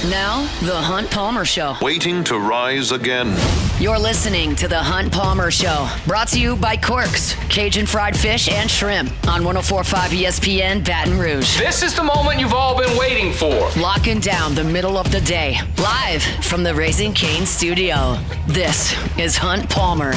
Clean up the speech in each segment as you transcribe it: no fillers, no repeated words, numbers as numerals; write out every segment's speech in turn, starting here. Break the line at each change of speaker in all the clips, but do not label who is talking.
Now, The Hunt Palmer Show.
Waiting to rise again.
You're listening to The Hunt Palmer Show. Brought to you by Quirks, Cajun fried fish and shrimp on 104.5 ESPN Baton Rouge.
This is the moment you've all been waiting for.
Locking down the middle of the day. Live from the Raising Cane studio. This is Hunt Palmer.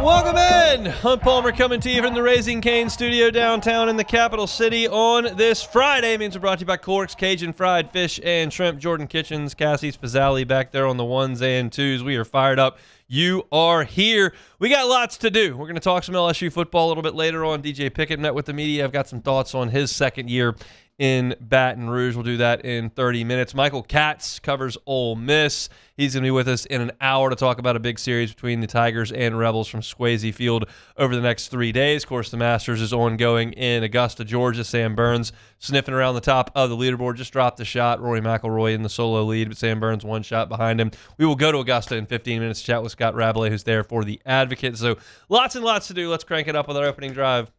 Welcome in! Hunt Palmer coming to you from the Raising Cane studio downtown in the capital city on this Friday. Means we're brought to you by Corks, Cajun fried fish and shrimp. Jordan Kitchens, Cassie Spazzali back there on the ones and twos. We are fired up. You are here. We got lots to do. We're going to talk some LSU football a little bit later on. DJ Pickett met with the media. I've got some thoughts on his second year in Baton Rouge. We'll do that in 30 minutes. Michael Katz covers Ole Miss. He's going to be with us in an hour to talk about a big series between the Tigers and Rebels from Swayze Field over the next 3 days. Of course, the Masters is ongoing in Augusta, Georgia. Sam Burns sniffing around the top of the leaderboard. Just dropped the shot. Rory McIlroy in the solo lead, but Sam Burns one shot behind him. We will go to Augusta in 15 minutes to chat with Scott Rabelais, who's there for the Advocate. So lots and lots to do. Let's crank it up with our opening drive.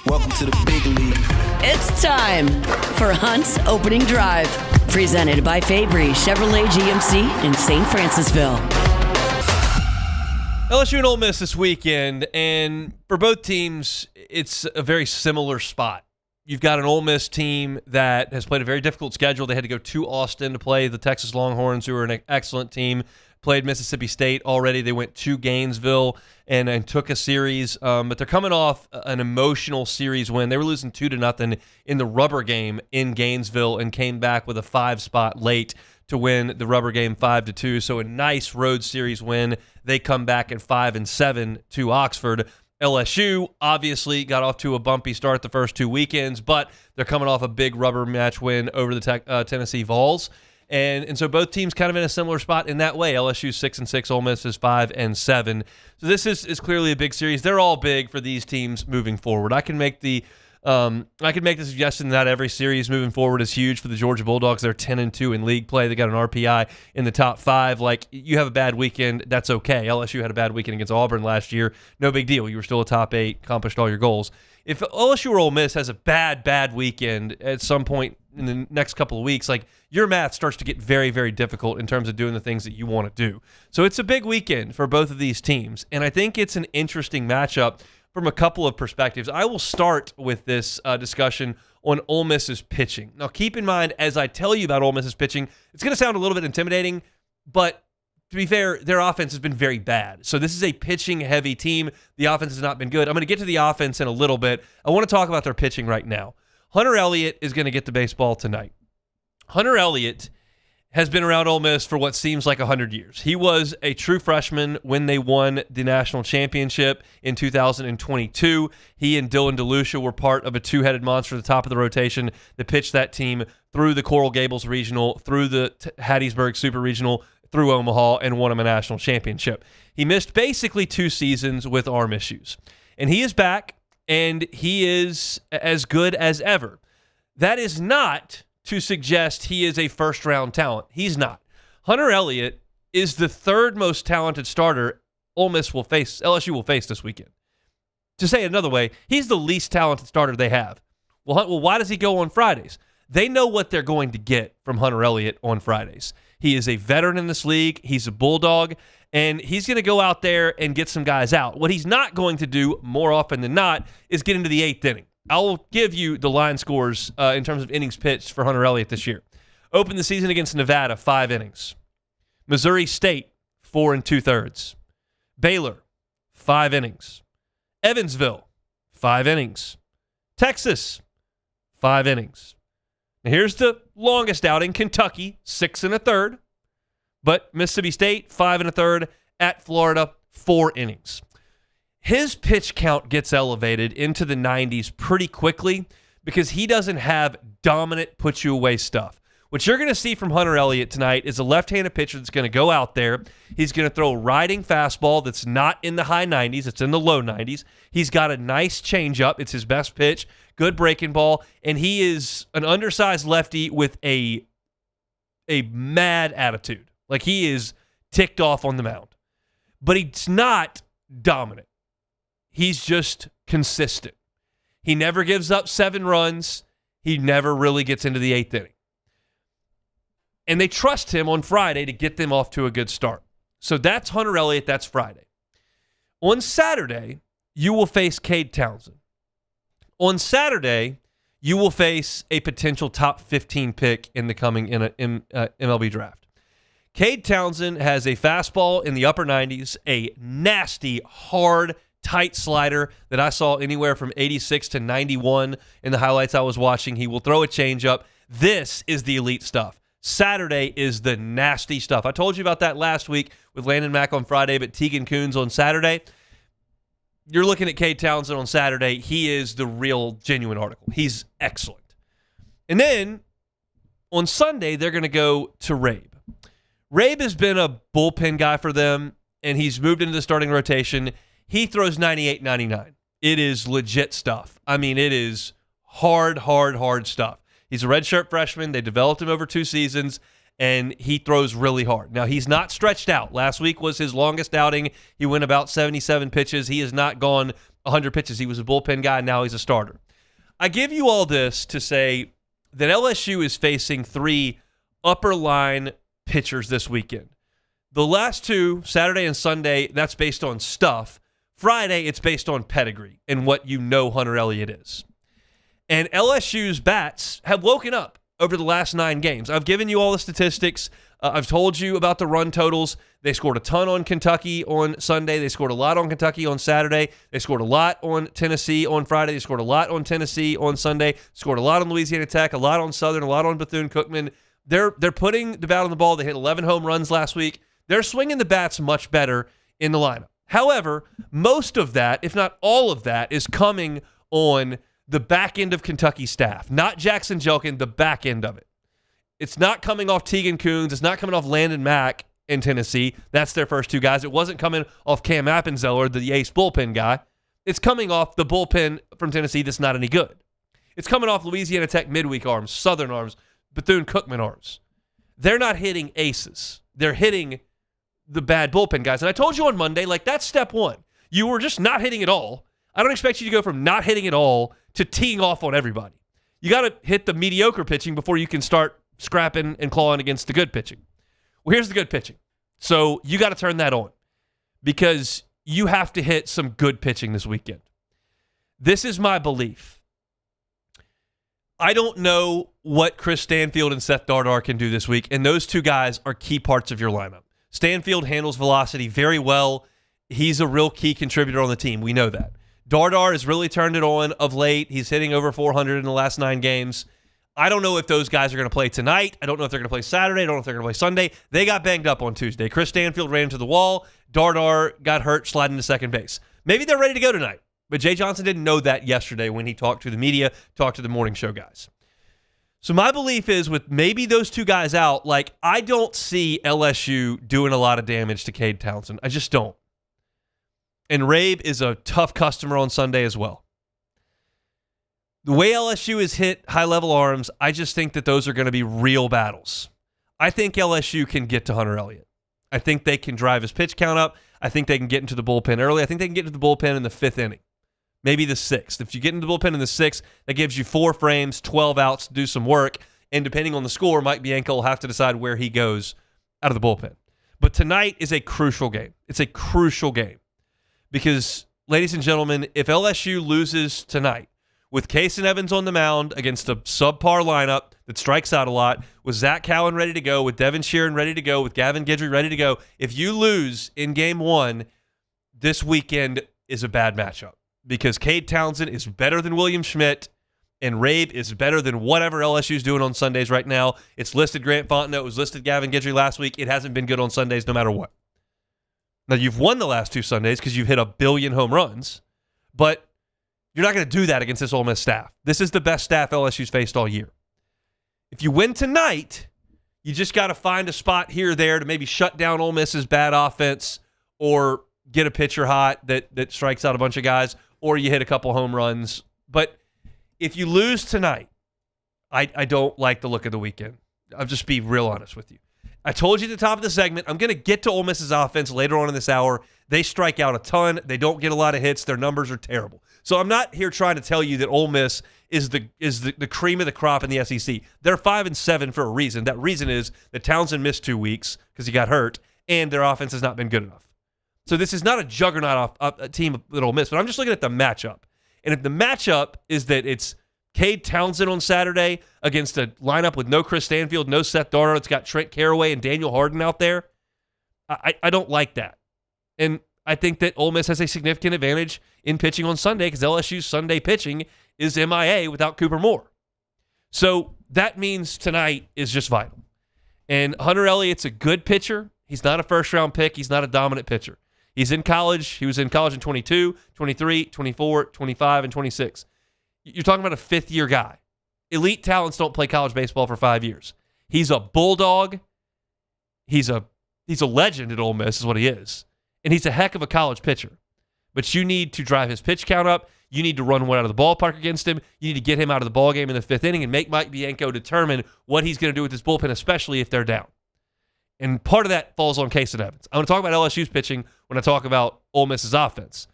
Welcome to the big league.
It's time for Hunt's Opening Drive. Presented by Fabry Chevrolet GMC in St. Francisville.
LSU and Ole Miss this weekend, and for both teams, it's a very similar spot. You've got an Ole Miss team that has played a very difficult schedule. They had to go to Austin to play the Texas Longhorns, who are an excellent team. Played Mississippi State already. They went to Gainesville and took a series, but they're coming off an emotional series win. They were losing 2-0 in the rubber game in Gainesville and came back with a 5 spot late to win the rubber game 5-2. So a nice road series win. They come back at 5-7 to Oxford. LSU obviously got off to a bumpy start the first 2 weekends, but they're coming off a big rubber match win over the Tennessee Vols. And so both teams kind of in a similar spot in that way. LSU's 6-6, Ole Miss is 5-7. So this is clearly a big series. They're all big for these teams moving forward. I can make the suggestion that every series moving forward is huge for the Georgia Bulldogs. They're 10-2 in league play. They got an RPI in the top 5. Like, you have a bad weekend, that's okay. LSU had a bad weekend against Auburn last year. No big deal. You were still a top 8, accomplished all your goals. If LSU or Ole Miss has a bad weekend at some point in the next couple of weeks, like, your math starts to get very, very difficult in terms of doing the things that you want to do. So it's a big weekend for both of these teams, and I think it's an interesting matchup from a couple of perspectives. I will start with this discussion on Ole Miss's pitching. Now, keep in mind, as I tell you about Ole Miss's pitching, it's going to sound a little bit intimidating, but to be fair, their offense has been very bad. So this is a pitching-heavy team. The offense has not been good. I'm going to get to the offense in a little bit. I want to talk about their pitching right now. Hunter Elliott is going to get the baseball tonight. Hunter Elliott has been around Ole Miss for what seems like 100 years. He was a true freshman when they won the national championship in 2022. He and Dylan DeLucia were part of a two-headed monster at the top of the rotation that pitched that team through the Coral Gables Regional, through the Hattiesburg Super Regional, through Omaha, and won him a national championship. He missed basically 2 seasons with arm issues. And he is back, and he is as good as ever. That is not to suggest he is a first-round talent. He's not. Hunter Elliott is the 3rd most talented starter LSU will face this weekend. To say it another way, he's the least talented starter they have. Well, why does he go on Fridays? They know what they're going to get from Hunter Elliott on Fridays. He is a veteran in this league. He's a bulldog, and he's going to go out there and get some guys out. What he's not going to do more often than not is get into the 8th inning. I will give you the line scores in terms of innings pitched for Hunter Elliott this year. Opened the season against Nevada, 5 innings. Missouri State, 4 2/3. Baylor, 5 innings. Evansville, 5 innings. Texas, 5 innings. Now here's the longest outing, Kentucky, 6 1/3. But Mississippi State, 5 1/3. At Florida, 4 innings. His pitch count gets elevated into the 90s pretty quickly because he doesn't have dominant put-you-away stuff. What you're going to see from Hunter Elliott tonight is a left-handed pitcher that's going to go out there. He's going to throw a riding fastball that's not in the high 90s. It's in the low 90s. He's got a nice changeup. It's his best pitch. Good breaking ball. And he is an undersized lefty with a mad attitude. Like, he is ticked off on the mound. But he's not dominant. he's just consistent. He never gives up 7 runs. He never really gets into the 8th inning. And they trust him on Friday to get them off to a good start. So that's Hunter Elliott. That's Friday. On Saturday, you will face Cade Townsend. On Saturday, you will face a potential top 15 pick in the coming MLB draft. Cade Townsend has a fastball in the upper 90s, a nasty, hard, tight slider that I saw anywhere from 86 to 91 in the highlights I was watching. He will throw a changeup. This is the elite stuff. Saturday is the nasty stuff. I told you about that last week with Landon Mack on Friday, but Tegan Kuhns on Saturday. You're looking at Cade Townsend on Saturday. He is the real, genuine article. He's excellent. And then on Sunday, they're going to go to Rabe. Rabe has been a bullpen guy for them, and he's moved into the starting rotation. He throws 98, 99. It is legit stuff. I mean, it is hard stuff. He's a redshirt freshman. They developed him over 2 seasons, and he throws really hard. Now, he's not stretched out. Last week was his longest outing. He went about 77 pitches. He has not gone 100 pitches. He was a bullpen guy. Now he's a starter. I give you all this to say that LSU is facing 3 upper line pitchers this weekend. The last 2, Saturday and Sunday, that's based on stuff. Friday, it's based on pedigree and what you know Hunter Elliott is. And LSU's bats have woken up over the last 9 games. I've given you all the statistics. I've told you about the run totals. They scored a ton on Kentucky on Sunday. They scored a lot on Kentucky on Saturday. They scored a lot on Tennessee on Friday. They scored a lot on Tennessee on Sunday. Scored a lot on Louisiana Tech, a lot on Southern, a lot on Bethune-Cookman. They're putting the bat on the ball. They hit 11 home runs last week. They're swinging the bats much better in the lineup. However, most of that, if not all of that, is coming on the back end of Kentucky staff. Not Jackson Jelkin, the back end of it. It's not coming off Tegan Kuhns. It's not coming off Landon Mack in Tennessee. That's their first 2 guys. It wasn't coming off Cam Appenzeller, the ace bullpen guy. It's coming off the bullpen from Tennessee that's not any good. It's coming off Louisiana Tech midweek arms, Southern arms, Bethune-Cookman arms. They're not hitting aces. They're hitting the bad bullpen guys. And I told you on Monday, like, that's step 1. You were just not hitting it all. I don't expect you to go from not hitting it all to teeing off on everybody. You got to hit the mediocre pitching before you can start scrapping and clawing against the good pitching. Well, here's the good pitching. So you got to turn that on because you have to hit some good pitching this weekend. This is my belief. I don't know what Chris Stanfield and Seth Dardar can do this week, and those 2 guys are key parts of your lineup. Stanfield handles velocity very well. He's a real key contributor on the team. We know that. Dardar has really turned it on of late. He's hitting over 400 in the last 9 games. I don't know if those guys are going to play tonight. I don't know if they're going to play Saturday. I don't know if they're going to play Sunday. They got banged up on Tuesday. Chris Stanfield ran into the wall. Dardar got hurt sliding to second base. Maybe they're ready to go tonight. But Jay Johnson didn't know that yesterday when he talked to the media, talked to the morning show guys. So my belief is with maybe those 2 guys out, like, I don't see LSU doing a lot of damage to Cade Townsend. I just don't. And Rabe is a tough customer on Sunday as well. The way LSU has hit high-level arms, I just think that those are going to be real battles. I think LSU can get to Hunter Elliott. I think they can drive his pitch count up. I think they can get into the bullpen early. I think they can get into the bullpen in the 5th inning, maybe the 6th. If you get into the bullpen in the 6th, that gives you 4 frames, 12 outs to do some work. And depending on the score, Mike Bianco will have to decide where he goes out of the bullpen. But tonight is a crucial game. It's a crucial game. Because, ladies and gentlemen, if LSU loses tonight with Kason Evans on the mound against a subpar lineup that strikes out a lot, with Zach Cowan ready to go, with Devin Sheeran ready to go, with Gavin Guidry ready to go, if you lose in Game 1, this weekend is a bad matchup. Because Cade Townsend is better than William Schmidt, and Rabe is better than whatever LSU's doing on Sundays right now. It's listed Grant Fontenot. It was listed Gavin Guidry last week. It hasn't been good on Sundays no matter what. Now, you've won the last 2 Sundays because you've hit 1 billion home runs, but you're not going to do that against this Ole Miss staff. This is the best staff LSU's faced all year. If you win tonight, you just got to find a spot here or there to maybe shut down Ole Miss's bad offense or get a pitcher hot that strikes out a bunch of guys, or you hit a couple home runs. But if you lose tonight, I don't like the look of the weekend. I'll just be real honest with you. I told you at the top of the segment, I'm going to get to Ole Miss's offense later on in this hour. They strike out a ton. They don't get a lot of hits. Their numbers are terrible. So I'm not here trying to tell you that Ole Miss is the cream of the crop in the SEC. They're 5-7 for a reason. That reason is that Townsend missed 2 weeks because he got hurt, and their offense has not been good enough. So this is not a juggernaut a team with Ole Miss, but I'm just looking at the matchup. And if the matchup is that it's Cade Townsend on Saturday against a lineup with no Chris Stanfield, no Seth Darnold, it's got Trent Caraway and Daniel Harden out there, I don't like that. And I think that Ole Miss has a significant advantage in pitching on Sunday because LSU's Sunday pitching is MIA without Cooper Moore. So that means tonight is just vital. And Hunter Elliott's a good pitcher. He's not a first-round pick. He's not a dominant pitcher. He's in college. He was in college in 22, 23, 24, 25, and 26. You're talking about a fifth-year guy. Elite talents don't play college baseball for 5 years. He's a bulldog. He's a legend at Ole Miss is what he is. And he's a heck of a college pitcher. But you need to drive his pitch count up. You need to run one out of the ballpark against him. You need to get him out of the ballgame in the fifth inning and make Mike Bianco determine what he's going to do with his bullpen, especially if they're down. And part of that falls on Case and Evans. I'm going to talk about LSU's pitching when I talk about Ole Miss's offense.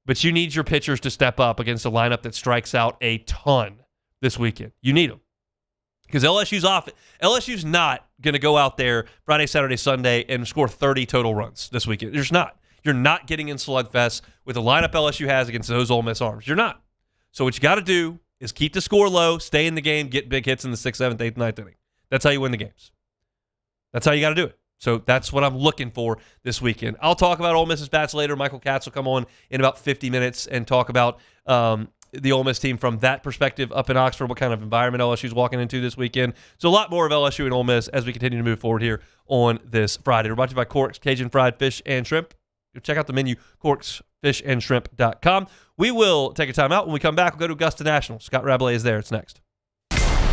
But you need your pitchers to step up against a lineup that strikes out a ton this weekend. You need them. Because LSU's not going to go out there Friday, Saturday, Sunday and score 30 total runs this weekend. There's not. You're not getting in slugfest with the lineup LSU has against those Ole Miss arms. You're not. So what you got to do is keep the score low, stay in the game, get big hits in the 6th, 7th, 8th, 9th inning. That's how you win the games. That's how you got to do it. So that's what I'm looking for this weekend. I'll talk about Ole Miss's bats later. Michael Katz will come on in about 50 minutes and talk about the Ole Miss team from that perspective up in Oxford, what kind of environment LSU's walking into this weekend. So a lot more of LSU and Ole Miss as we continue to move forward here on this Friday. We're brought to you by Cork's Cajun Fried Fish and Shrimp. Check out the menu, corksfishandshrimp.com. We will take a time out. When we come back, we'll go to Augusta National. Scott Rabelais is there. It's next.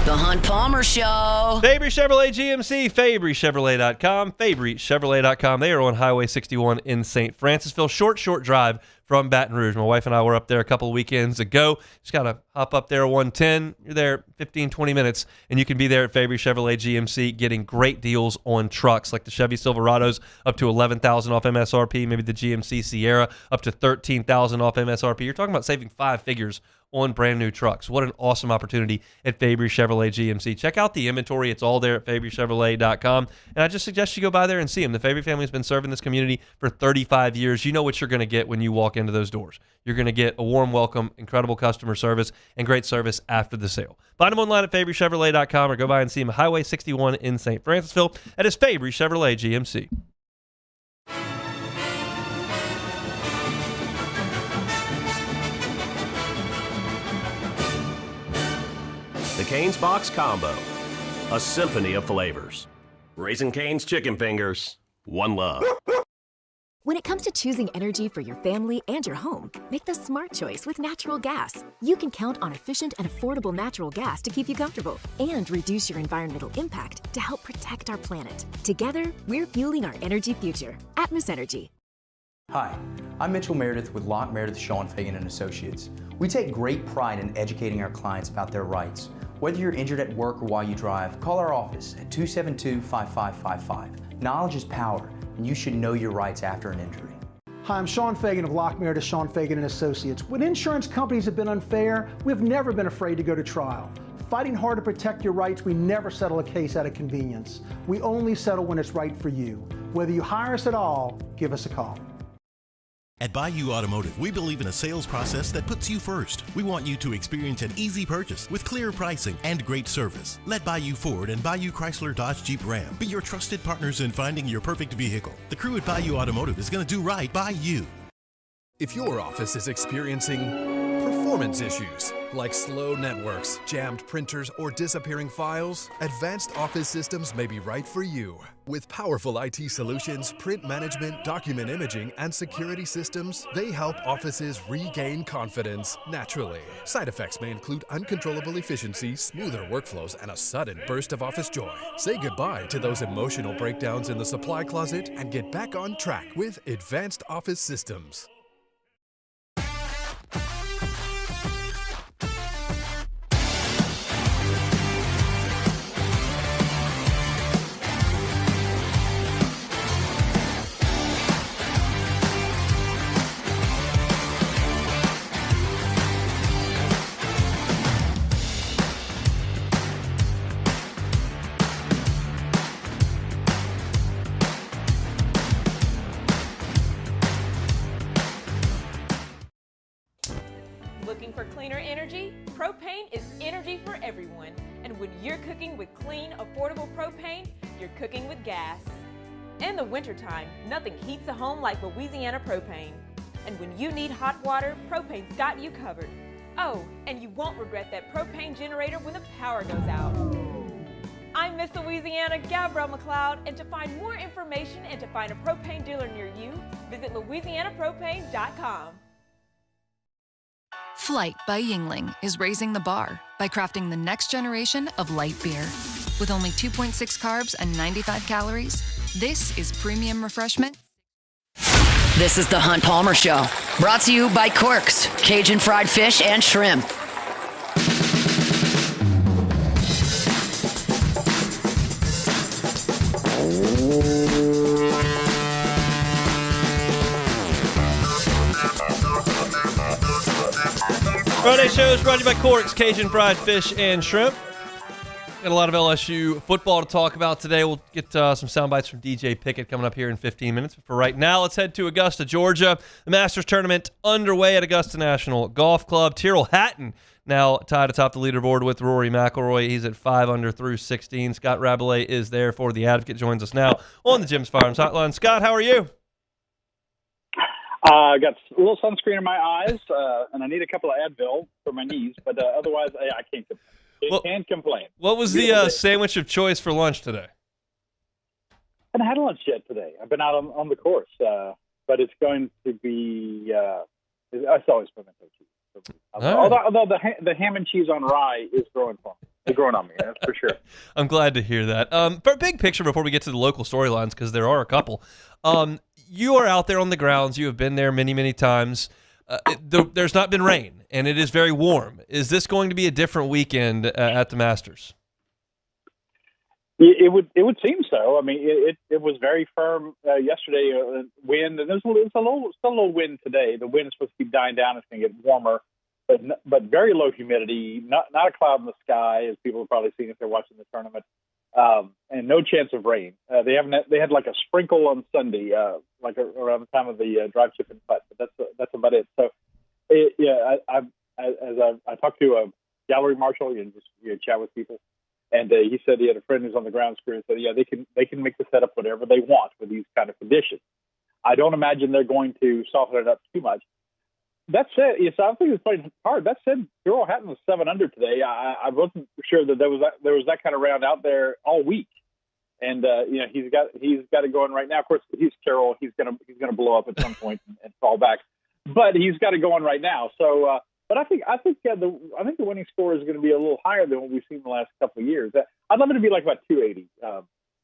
The Hunt Palmer Show.
Fabry Chevrolet GMC, FabryChevrolet.com, FabryChevrolet.com. They are on Highway 61 in St. Francisville. Short drive from Baton Rouge. My wife and I were up there a couple of weekends ago. Just got to hop up there 110. You're there 15, 20 minutes, and you can be there at Fabry Chevrolet GMC getting great deals on trucks like the Chevy Silverados up to $11,000 off MSRP, maybe the GMC Sierra up to $13,000 off MSRP. You're talking about saving 5 figures on brand new trucks. What an awesome opportunity at Fabry Chevrolet GMC. Check out the inventory. It's all there at FabryChevrolet.com. And I just suggest you go by there and see them. The Fabry family has been serving this community for 35 years. You know what you're going to get when you walk into those doors. You're going to get a warm welcome, incredible customer service, and great service after the sale. Find them online at FabryChevrolet.com or go by and see them at Highway 61 in St. Francisville. That is Fabry Chevrolet GMC.
The Cane's Box Combo, a symphony of flavors. Raising Cane's Chicken Fingers, one love.
When it comes to choosing energy for your family and your home, make the smart choice with natural gas. You can count on efficient and affordable natural gas to keep you comfortable and reduce your environmental impact to help protect our planet. Together, we're fueling our energy future. Atmos Energy.
Hi, I'm Mitchell Meredith with Locke Meredith, Sean Fagan & Associates. We take great pride in educating our clients about their rights. Whether you're injured at work or while you drive, call our office at 272-5555. Knowledge is power, and you should know your rights after an injury.
Hi, I'm Sean Fagan of Locke Meredith, Sean Fagan & Associates. When insurance companies have been unfair, we've never been afraid to go to trial. Fighting hard to protect your rights, we never settle a case out of convenience. We only settle when it's right for you. Whether you hire us at all, give us a call.
At Bayou Automotive, we believe in a sales process that puts you first. We want you to experience an easy purchase with clear pricing and great service. Let Bayou Ford and Bayou Chrysler Dodge Jeep Ram be your trusted partners in finding your perfect vehicle. The crew at Bayou Automotive is going to do right by you.
If your office is experiencing performance issues like slow networks, jammed printers, or disappearing files, Advanced Office Systems may be right for you. With powerful IT solutions, print management, document imaging, and security systems, they help offices regain confidence naturally. Side effects may include uncontrollable efficiency, smoother workflows, and a sudden burst of office joy. Say goodbye to those emotional breakdowns in the supply closet and get back on track with Advanced Office Systems.
And when you're cooking with clean, affordable propane, you're cooking with gas. In the wintertime, nothing heats a home like Louisiana propane. And when you need hot water, propane's got you covered. Oh, and you won't regret that propane generator when the power goes out. I'm Miss Louisiana, Gabrielle McLeod, and to find more information and to find a propane dealer near you, visit louisianapropane.com.
Flight by Yingling is raising the bar by crafting the next generation of light beer. With only 2.6 carbs and 95 calories, this is premium refreshment.
This is the Hunt Palmer Show, brought to you by Corks, Cajun fried fish and shrimp.
Friday show is brought to you by Corks, Cajun fried fish and shrimp. Got a lot of LSU football to talk about today. We'll get some sound bites from DJ Pickett coming up here in 15 minutes. But for right now, let's head to Augusta, Georgia. The Masters Tournament underway at Augusta National Golf Club. Tyrrell Hatton now tied atop the leaderboard with Rory McIlroy. He's at 5 under through 16. Scott Rabelais is there for the Advocate. Joins us now on the Jim's Firearms Hotline. Scott, how are you?
I got a little sunscreen in my eyes, and I need a couple of Advil for my knees, but otherwise, I can't complain. Can't complain.
What was the sandwich of choice for lunch today?
I haven't had lunch yet today. I've been out on the course, but it's going to be it's always pimento cheese. Although the ham and cheese on rye is growing for me. It's growing on me, that's for sure.
I'm glad to hear that. For a big picture, before we get to the local storylines, because there are a couple, you are out there on the grounds. You have been there many, many times. There's not been rain, and it is very warm. Is this going to be a different weekend at the Masters?
It would seem so. I mean, it was very firm yesterday. Wind, and there's still a little wind today. The wind is supposed to keep dying down. It's going to get warmer, but very low humidity. Not a cloud in the sky, as people have probably seen if they're watching the tournament. And no chance of rain. They had like a sprinkle on Sunday, around the time of the drive, chip, and putt. But that's about it. So, I talked to a gallery marshal, chat with people, and he said he had a friend who's on the grounds crew and said, they can make the setup whatever they want with these kind of conditions. I don't imagine they're going to soften it up too much. That said, I think it's playing hard. That said, Tyrrell Hatton was 7 under today. I wasn't sure that there was that kind of round out there all week, and he's got it going right now. Of course, he's Tyrrell. He's gonna blow up at some point and fall back, but he's got it going right now. So, but I think the winning score is going to be a little higher than what we've seen the last couple of years. I'd love it to be like about 280.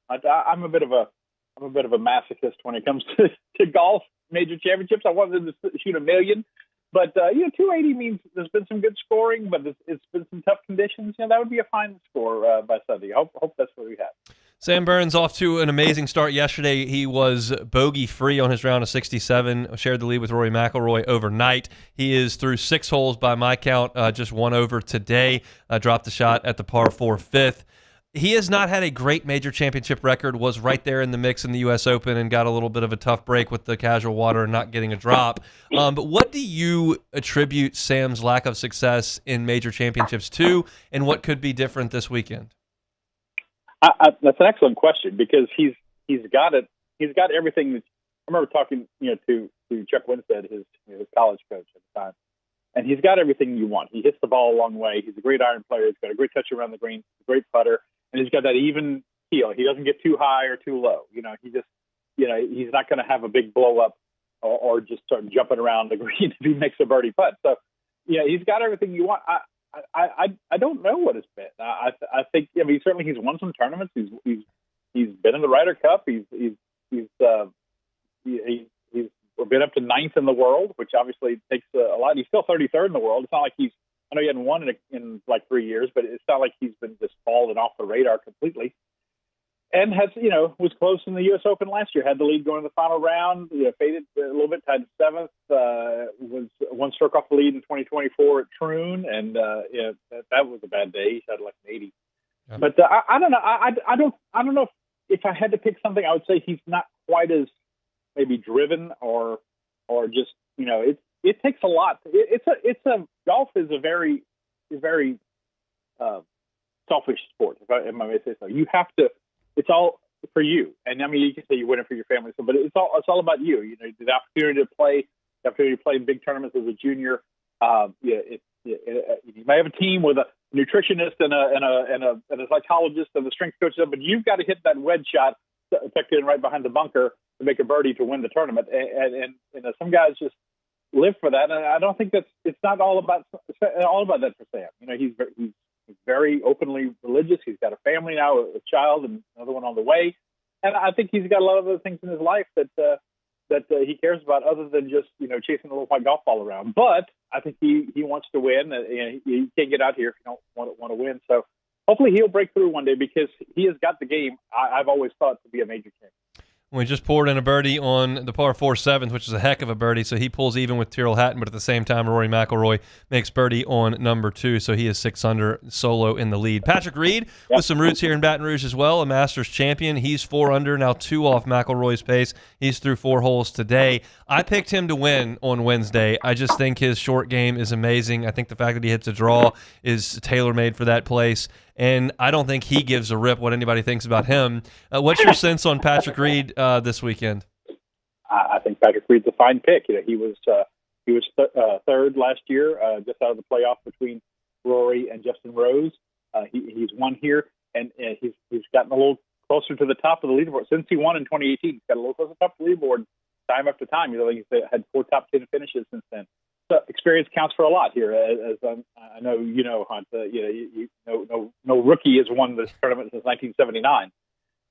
I'm a bit of a masochist when it comes to golf major championships. I wanted them to shoot 1 million. But, 280 means there's been some good scoring, but it's been some tough conditions. That would be a fine score by Sunday. Hope that's what we have.
Sam Burns off to an amazing start yesterday. He was bogey-free on his round of 67, shared the lead with Rory McIlroy overnight. He is through 6 holes by my count, just 1 over today. Dropped the shot at the par 4 fifth. He has not had a great major championship record, was right there in the mix in the U.S. Open and got a little bit of a tough break with the casual water and not getting a drop. But what do you attribute Sam's lack of success in major championships to, and what could be different this weekend?
That's an excellent question, because he's got it. He's got everything. I remember talking to Chuck Winstead, his college coach at the time. And he's got everything you want. He hits the ball a long way. He's a great iron player. He's got a great touch around the green, a great putter, and he's got that even feel. He doesn't get too high or too low. He just, he's not going to have a big blow up or just start jumping around the green if he makes a birdie putt. So, he's got everything you want. I don't know what it's been. I think certainly he's won some tournaments. He's been in the Ryder Cup. He's been up to 9th in the world, which obviously takes a lot. He's still 33rd in the world. It's not like I know he hadn't won in like 3 years, but it's not like he's been just falling off the radar completely. And was close in the U.S. Open last year. Had the lead going to the final round. Faded a little bit, tied 7th. Was 1 stroke off the lead in 2024 at Troon, and that was a bad day. He had like an 80. Yeah. But I don't know. I don't know if I had to pick something. I would say he's not quite as maybe driven or just it takes a lot. Golf is a very selfish sport, if I may say so. You have to. It's all for you, and I mean, you can say you win it for your family, but it's all about you. You know, the opportunity to play in big tournaments as a junior. You may have a team with a nutritionist and a psychologist and a strength coach, but you've got to hit that wedge shot tucked in right behind the bunker to make a birdie to win the tournament. And some guys just live for that, and I don't think it's not all about that for Sam. You know, he's very openly religious. He's got a family now, a child, and another one on the way. And I think he's got a lot of other things in his life that he cares about, other than just chasing a little white golf ball around. But I think he wants to win. You can't get out here if you don't want to win. So hopefully he'll break through one day, because he has got the game. I've always thought to be a major champion.
We just poured in a birdie on the par 4 7th, which is a heck of a birdie. So he pulls even with Tyrrell Hatton, but at the same time, Rory McIlroy makes birdie on number 2. So he is 6 under, solo in the lead. Patrick Reed with some roots here in Baton Rouge as well, a Masters champion. He's 4 under, now 2 off McIlroy's pace. He's through 4 holes today. I picked him to win on Wednesday. I just think his short game is amazing. I think the fact that he hits a draw is tailor-made for that place. And I don't think he gives a rip what anybody thinks about him. What's your sense on Patrick Reed this weekend?
I think Patrick Reed's a fine pick. He was third last year, just out of the playoff between Rory and Justin Rose. He's won here, and he's gotten a little closer to the top of the leaderboard since he won in 2018. He's got a little closer to the top of the leaderboard time after time. He's had 4 top 10 finishes since then. So experience counts for a lot here, as I know you know, Hunt. No rookie has won this tournament since 1979.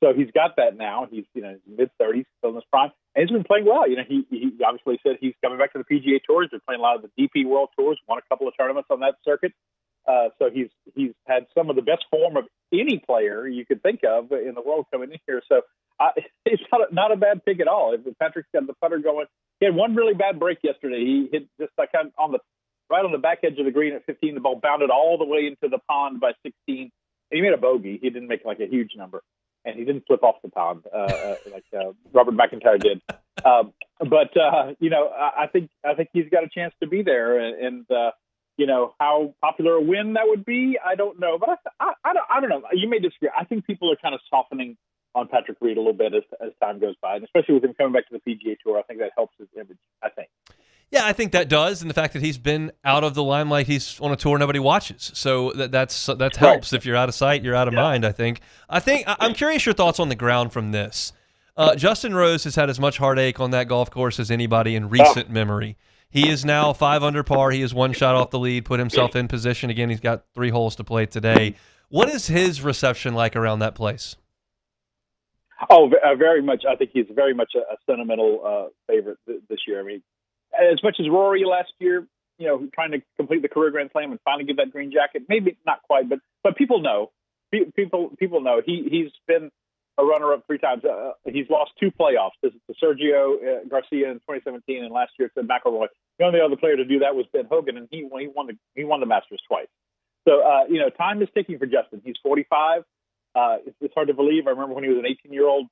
So he's got that now. He's mid-30s, still in his prime, and he's been playing well. He obviously said he's coming back to the PGA Tour. He's been playing a lot of the DP World Tours, won a couple of tournaments on that circuit. So he's had some of the best form of any player you could think of in the world coming in here. So it's not a bad pick at all. If Patrick's got the putter going, he had one really bad break yesterday. He hit just kind of right on the back edge of the green at 15. The ball bounded all the way into the pond by 16. And he made a bogey. He didn't make like a huge number, and he didn't flip off the pond like Robert McIntyre did. I think he's got a chance to be there, and how popular a win that would be, I don't know. But I don't know. You may disagree. I think people are kind of softening on Patrick Reed a little bit as time goes by, and especially with him coming back to the PGA Tour, I think that helps his image, I think.
Yeah, I think that does, and the fact that he's been out of the limelight, he's on a tour nobody watches, so that helps. Right. If you're out of sight, you're out of mind, I think. I'm curious your thoughts on the ground from this. Justin Rose has had as much heartache on that golf course as anybody in recent memory. He is now 5 under par. He is 1 shot off the lead, put himself in position. Again, he's got 3 holes to play today. What is his reception like around that place?
Oh, very much. I think he's very much a sentimental favorite this year. I mean, as much as Rory last year, trying to complete the career Grand Slam and finally get that green jacket, maybe not quite, but people know. People know. He's been a runner-up 3 times. He's lost 2 playoffs to Sergio Garcia in 2017, and last year to McIlroy. The only other player to do that was Ben Hogan, and he won the Masters twice. So time is ticking for Justin. He's 45. It's hard to believe. I remember when he was an 18-year-old,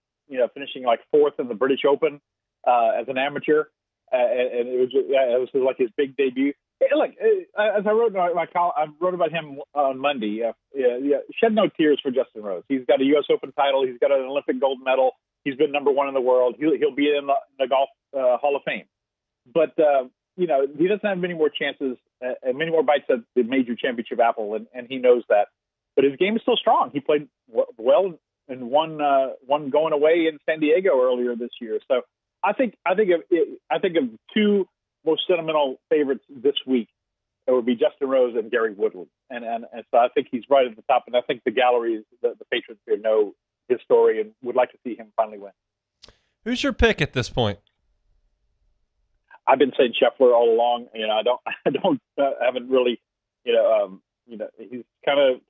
finishing like 4th in the British Open as an amateur, and it was like his big debut. Look, as I wrote in my column, I wrote about him on Monday. Shed no tears for Justin Rose. He's got a U.S. Open title. He's got an Olympic gold medal. He's been number 1 in the world. He'll be in the Golf Hall of Fame. But he doesn't have many more chances and many more bites at the major championship apple, and he knows that. But his game is still strong. He played well and won going away in San Diego earlier this year. So I think of 2 most sentimental favorites this week. It would be Justin Rose and Gary Woodland, and so I think he's right at the top. And I think the galleries, the patrons here, know his story and would like to see him finally win.
Who's your pick at this point?
I've been saying Scheffler all along. Haven't really. He's kind of.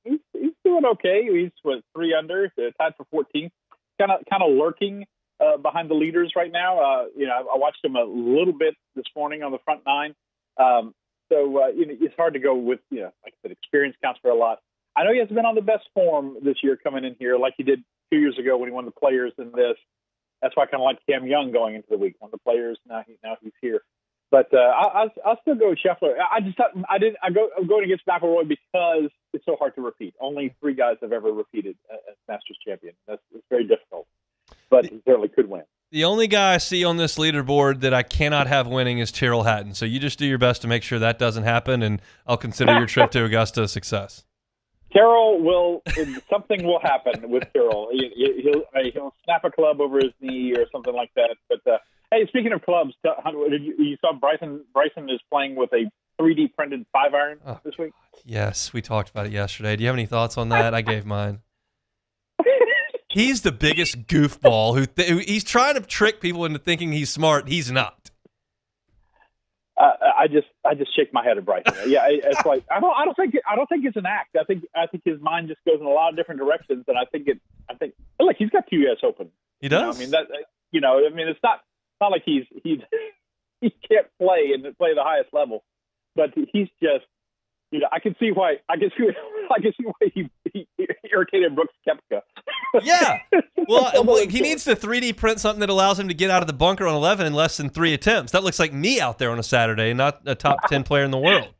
He's doing okay. He's 3 under, tied for 14th. Kind of lurking behind the leaders right now. I watched him a little bit this morning on the front 9. It's hard to go with, like I said, experience counts for a lot. I know he hasn't been on the best form this year coming in here like he did 2 years ago when he won the Players in this. That's why I kind of like Cam Young going into the week. Won the Players, now he's here. But I'll still go with Scheffler. I'm going against McIlroy because it's so hard to repeat. Only 3 guys have ever repeated as Masters champion. It's very difficult, but he certainly could win.
The only guy I see on this leaderboard that I cannot have winning is Tyrrell Hatton. So you just do your best to make sure that doesn't happen, and I'll consider your trip to Augusta a success.
Tyrrell something will happen with Tyrrell. He'll snap a club over his knee or something like that. But hey, speaking of clubs, you saw Bryson is playing with a 3D printed 5-iron this week?
Yes, we talked about it yesterday. Do you have any thoughts on that? I gave mine. He's the biggest goofball who he's trying to trick people into thinking he's smart. He's not.
I just shake my head at Bryson. Yeah, it's like I don't think it's an act. I think his mind just goes in a lot of different directions, and I think look, he's got 2 US Open.
He does.
It's not like he can't play and play the highest level, but he's just. I can see why he irritated Brooks Koepka.
Yeah. Well, he needs to 3D print something that allows him to get out of the bunker on 11 in less than 3 attempts. That looks like me out there on a Saturday, not a top 10 player in the world.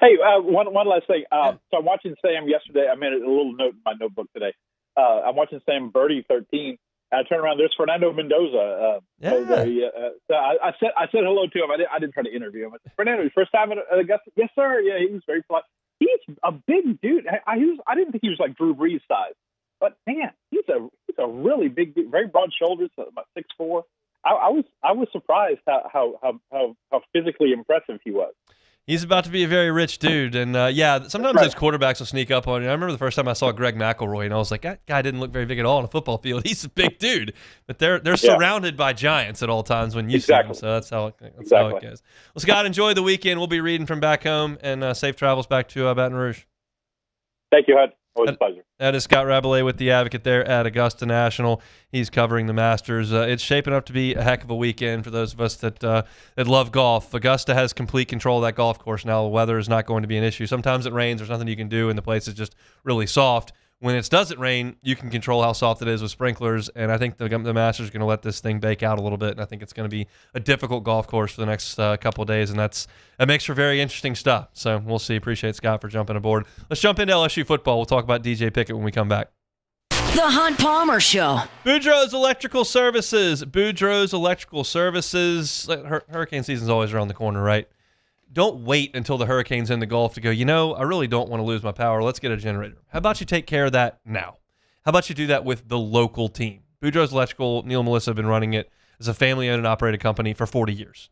Hey, one last thing. So I'm watching Sam yesterday. I made a little note in my notebook today. I'm watching Sam birdie 13. I turn around. There's Fernando Mendoza. So I said hello to him. I didn't try to interview him. Fernando, first time at Augusta? Yes, sir. Yeah, he was very polite. He's a big dude. I didn't think he was like Drew Brees size, but man, he's a really big dude. Very broad shoulders, about 6'4". I was surprised how physically impressive he was.
He's about to be a very rich dude, and sometimes those quarterbacks will sneak up on you. I remember the first time I saw Greg McElroy, and I was like, that guy didn't look very big at all on a football field. He's a big dude, but they're surrounded by giants at all times when you see them. So that's how it goes. Well, Scott, enjoy the weekend. We'll be reading from back home, and safe travels back to Baton Rouge.
Thank you, Hud. Always a pleasure. That
is Scott Rabelais with The Advocate there at Augusta National. He's covering the Masters. It's shaping up to be a heck of a weekend for those of us that love golf. Augusta has complete control of that golf course now. The weather is not going to be an issue. Sometimes it rains. There's nothing you can do, and the place is just really soft. When it doesn't rain, you can control how soft it is with sprinklers, and I think the Masters are going to let this thing bake out a little bit, and I think it's going to be a difficult golf course for the next couple of days, and that makes for very interesting stuff. So we'll see. Appreciate Scott for jumping aboard. Let's jump into LSU football. We'll talk about DJ Pickett when we come back.
The Hunt Palmer Show.
Boudreaux's Electrical Services. Boudreaux's Electrical Services. Hurricane season's always around the corner, right? Don't wait until the hurricane's in the Gulf to go, I really don't want to lose my power. Let's get a generator. How about you take care of that now? How about you do that with the local team? Boudreaux's Electrical, Neil and Melissa have been running it as a family-owned and operated company for 40 years.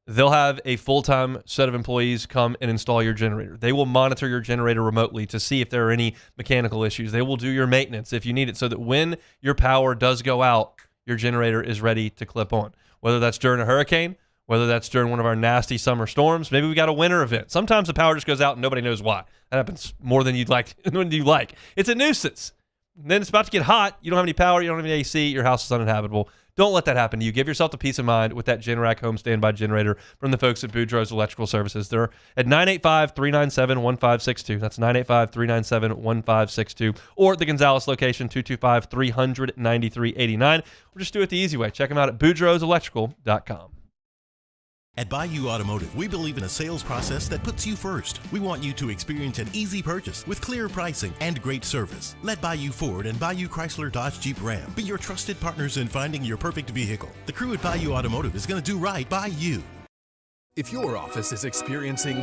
They'll have a full-time set of employees come and install your generator. They will monitor your generator remotely to see if there are any mechanical issues. They will do your maintenance if you need it so that when your power does go out, your generator is ready to clip on. Whether that's during a hurricane, whether that's during one of our nasty summer storms, maybe we got a winter event. Sometimes the power just goes out and nobody knows why. That happens more than you'd like. It's a nuisance. And then it's about to get hot. You don't have any power. You don't have any AC. Your house is uninhabitable. Don't let that happen to you. Give yourself the peace of mind with that Generac home standby generator from the folks at Boudreaux's Electrical Services. They're at 985-397-1562. That's 985-397-1562. Or at the Gonzales location, 225-393-89. Or just do it the easy way. Check them out at boudreauxelectrical.com.
At Bayou Automotive, we believe in a sales process that puts you first. We want you to experience an easy purchase with clear pricing and great service. Let Bayou Ford and Bayou Chrysler Dodge Jeep Ram be your trusted partners in finding your perfect vehicle. The crew at Bayou Automotive is going to do right by you.
If your office is experiencing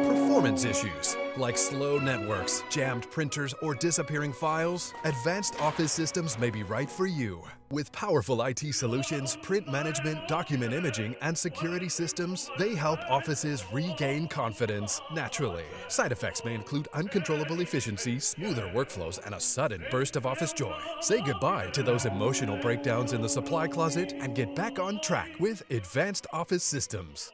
performance issues like slow networks, jammed printers, or disappearing files, Advanced Office Systems may be right for you. With powerful IT solutions, print management, document imaging, and security systems, they help offices regain confidence naturally. Side effects may include uncontrollable efficiency, smoother workflows, and a sudden burst of office joy. Say goodbye to those emotional breakdowns in the supply closet and get back on track with Advanced Office Systems.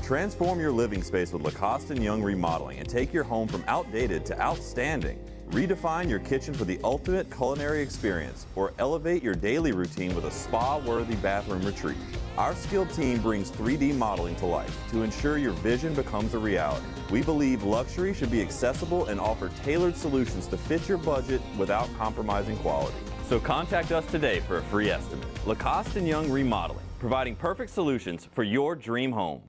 Transform your living space with Lacoste & Young Remodeling and take your home from outdated to outstanding. Redefine your kitchen for the ultimate culinary experience or elevate your daily routine with a spa-worthy bathroom retreat. Our skilled team brings 3D modeling to life to ensure your vision becomes a reality. We believe luxury should be accessible and offer tailored solutions to fit your budget without compromising quality. So contact us today for a free estimate. Lacoste & Young Remodeling, providing perfect solutions for your dream home.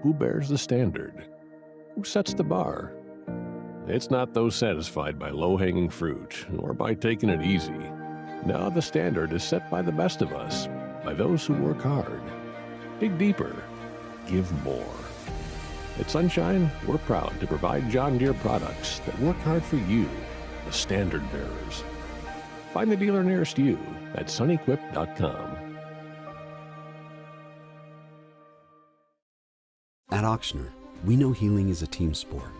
Who bears the standard? Who sets the bar? It's not those satisfied by low-hanging fruit or by taking it easy. No, the standard is set by the best of us, by those who work hard. Dig deeper. Give more. At Sunshine, we're proud to provide John Deere products that work hard for you, the standard bearers. Find the dealer nearest you at sunequip.com.
At Ochsner, we know healing is a team sport.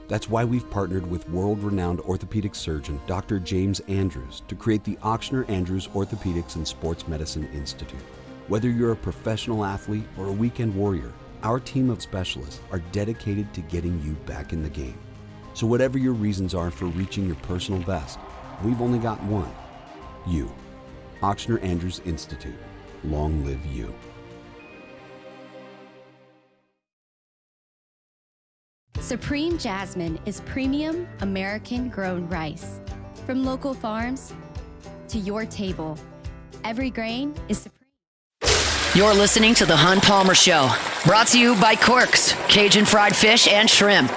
That's why we've partnered with world-renowned orthopedic surgeon Dr. James Andrews to create the Ochsner Andrews Orthopedics and Sports Medicine Institute. Whether you're a professional athlete or a weekend warrior, our team of specialists are dedicated to getting you back in the game. So whatever your reasons are for reaching your personal best, we've only got one: you. Ochsner Andrews Institute. Long live you.
Supreme Jasmine is premium American-grown rice. From local farms to your table, every grain is supreme.
You're listening to The Hunt Palmer Show, brought to you by Corks, Cajun fried fish and shrimp.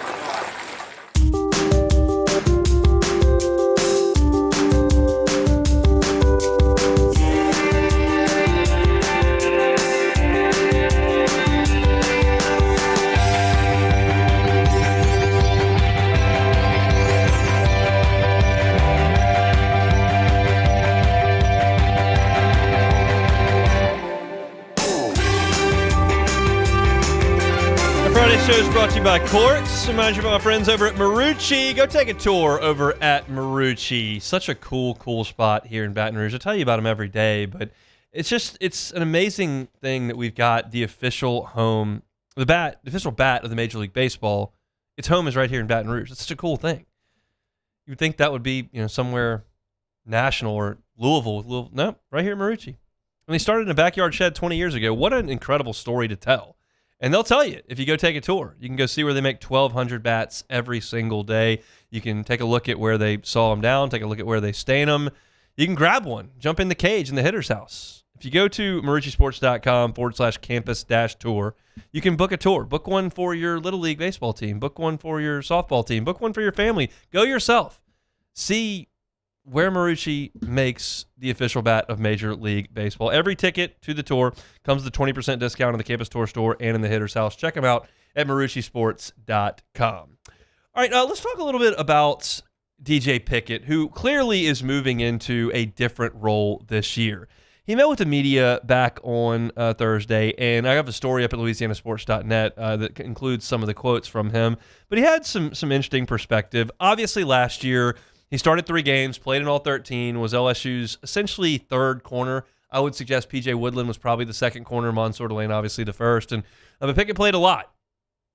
Show is brought to you by Corks. Remind you about my friends over at Marucci. Go take a tour over at Marucci. Such a cool spot here in Baton Rouge. I tell you about them every day, but it's an amazing thing that we've got the official home, the official bat of the Major League Baseball. Its home is right here in Baton Rouge. It's such a cool thing. You would think that would be, somewhere national or Louisville. No, right here at Marucci. And they started in a backyard shed 20 years ago. What an incredible story to tell. And they'll tell you if you go take a tour. You can go see where they make 1,200 bats every single day. You can take a look at where they saw them down, take a look at where they stain them. You can grab one, jump in the cage in the hitter's house. If you go to maruccisports.com/campus-tour, you can book a tour. Book one for your Little League baseball team. Book one for your softball team. Book one for your family. Go yourself. See where Marucci makes the official bat of Major League Baseball. Every ticket to the tour comes with a 20% discount in the Campus Tour store and in the Hitter's House. Check them out at maruccisports.com. All right, let's talk a little bit about DJ Pickett, who clearly is moving into a different role this year. He met with the media back on Thursday, and I have a story up at louisianasports.net that includes some of the quotes from him. But he had some interesting perspective. Obviously, last year, he started 3 games, played in all 13, was LSU's essentially third corner. I would suggest P.J. Woodland was probably the second corner, Mansour Delane obviously the first. But Pickett played a lot.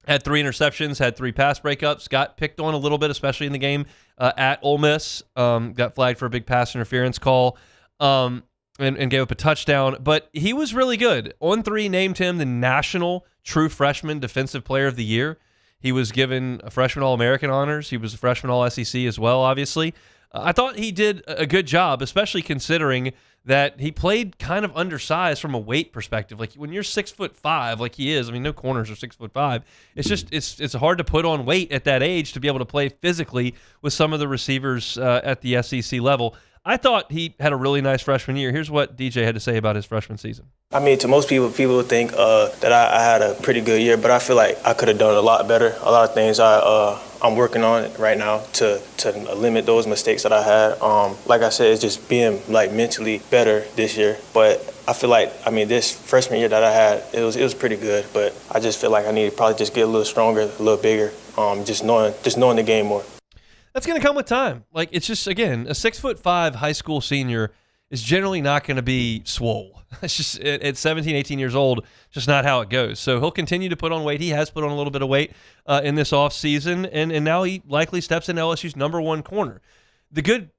Had 3 interceptions, had 3 pass breakups, got picked on a little bit, especially in the game at Ole Miss. Got flagged for a big pass interference call and gave up a touchdown. But he was really good. On3 named him the National True Freshman Defensive Player of the Year. He was given a freshman All-American honors. He was a freshman All-SEC as well, obviously. I thought he did a good job, especially considering that he played kind of undersized from a weight perspective. Like when you're 6'5", like he is, I mean, no corners are 6'5". It's just it's hard to put on weight at that age to be able to play physically with some of the receivers at the SEC level. I thought he had a really nice freshman year. Here's what DJ had to say about his freshman season.
I mean, to most people would think that I had a pretty good year, but I feel like I could have done a lot better. A lot of things I'm working on right now to limit those mistakes that I had. Like I said, it's just being like mentally better this year. But I feel like, I mean, this freshman year that I had, it was pretty good. But I just feel like I need to probably just get a little stronger, a little bigger, just knowing the game more.
That's going to come with time. Like, it's just, again, a 6'5" high school senior is generally not going to be swole. It's just at 17, 18 years old, just not how it goes. So he'll continue to put on weight. He has put on a little bit of weight in this offseason, and now he likely steps in LSU's number one corner. The good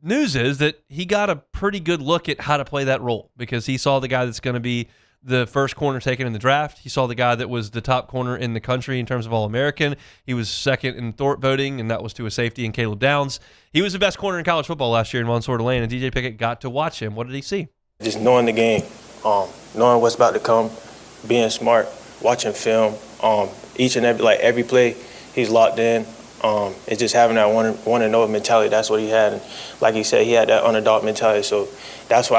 news is that he got a pretty good look at how to play that role because he saw the guy that's going to be the first corner taken in the draft. He saw the guy that was the top corner in the country in terms of All-American. He was second in Thorpe voting, and that was to a safety in Caleb Downs. He was the best corner in college football last year in Mansour-Delane, and DJ Pickett got to watch him. What did he see?
Just knowing the game, knowing what's about to come, being smart, watching film, each and every play, he's locked in. It's just having that want to know mentality. That's what he had. And like he said, he had that underdog mentality. So that's why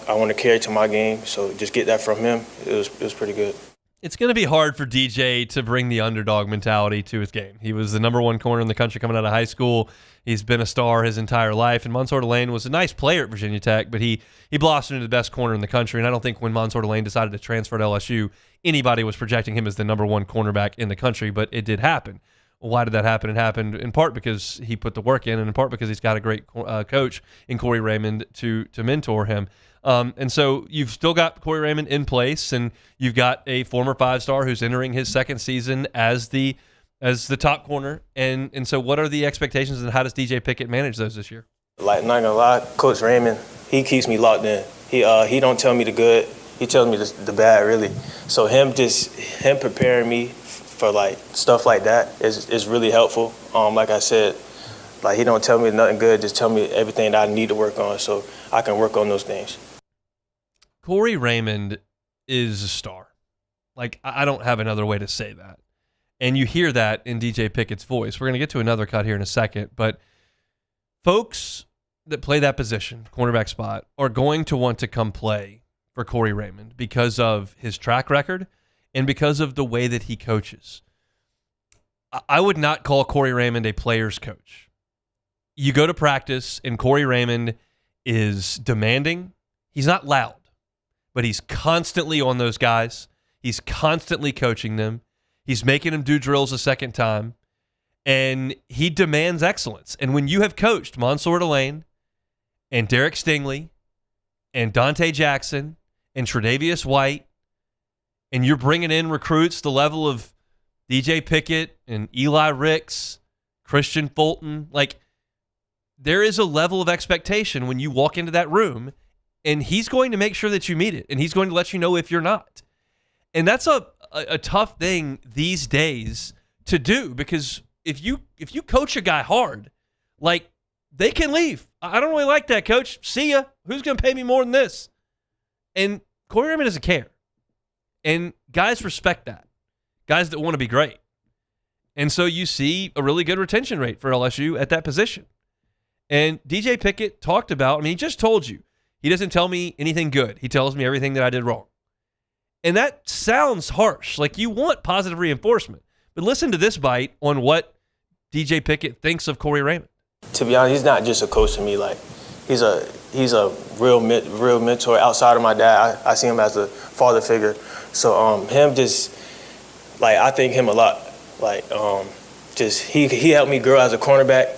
I want to carry to my game. So just get that from him. It was pretty good.
It's going to be hard for DJ to bring the underdog mentality to his game. He was the number one corner in the country coming out of high school. He's been a star his entire life. And Mansour-Delane was a nice player at Virginia Tech, but he blossomed into the best corner in the country. And I don't think when Mansour-Delane decided to transfer to LSU, anybody was projecting him as the number one cornerback in the country, but it did happen. Why did that happen? It happened in part because he put the work in, and in part because he's got a great coach in Corey Raymond to mentor him. And so you've still got Corey Raymond in place, and you've got a former five-star who's entering his second season as the top corner. And so what are the expectations, and how does DJ Pickett manage those this year?
Like, not gonna lie, Coach Raymond, he keeps me locked in. He don't tell me the good, he tells me the bad, really. So him preparing me for like stuff like that is really helpful. Like I said, like he don't tell me nothing good, just tell me everything that I need to work on so I can work on those things.
Corey Raymond is a star. Like, I don't have another way to say that. And you hear that in DJ Pickett's voice. We're going to get to another cut here in a second, but folks that play that position, cornerback spot, are going to want to come play for Corey Raymond because of his track record and because of the way that he coaches. I would not call Corey Raymond a player's coach. You go to practice, and Corey Raymond is demanding. He's not loud, but he's constantly on those guys. He's constantly coaching them. He's making them do drills a second time, and he demands excellence. And when you have coached Mansour-Delane and Derek Stingley and Dante Jackson and Tre'Davious White, and you're bringing in recruits the level of DJ Pickett and Eli Ricks, Christian Fulton, like, there is a level of expectation when you walk into that room, and he's going to make sure that you meet it, and he's going to let you know if you're not. And that's a tough thing these days to do, because if you coach a guy hard, like, they can leave. I don't really like that, coach. See ya. Who's going to pay me more than this? And Corey Raymond doesn't care. And guys respect that. Guys that want to be great. And so you see a really good retention rate for LSU at that position. And DJ Pickett talked about, he just told you, he doesn't tell me anything good. He tells me everything that I did wrong. And that sounds harsh. Like, you want positive reinforcement. But listen to this bite on what DJ Pickett thinks of Corey Raymond.
To be honest, he's not just a coach to me. Like, he's a real mentor outside of my dad. I see him as a father figure. So him just, like, I thank him a lot. Like, just he helped me grow as a cornerback,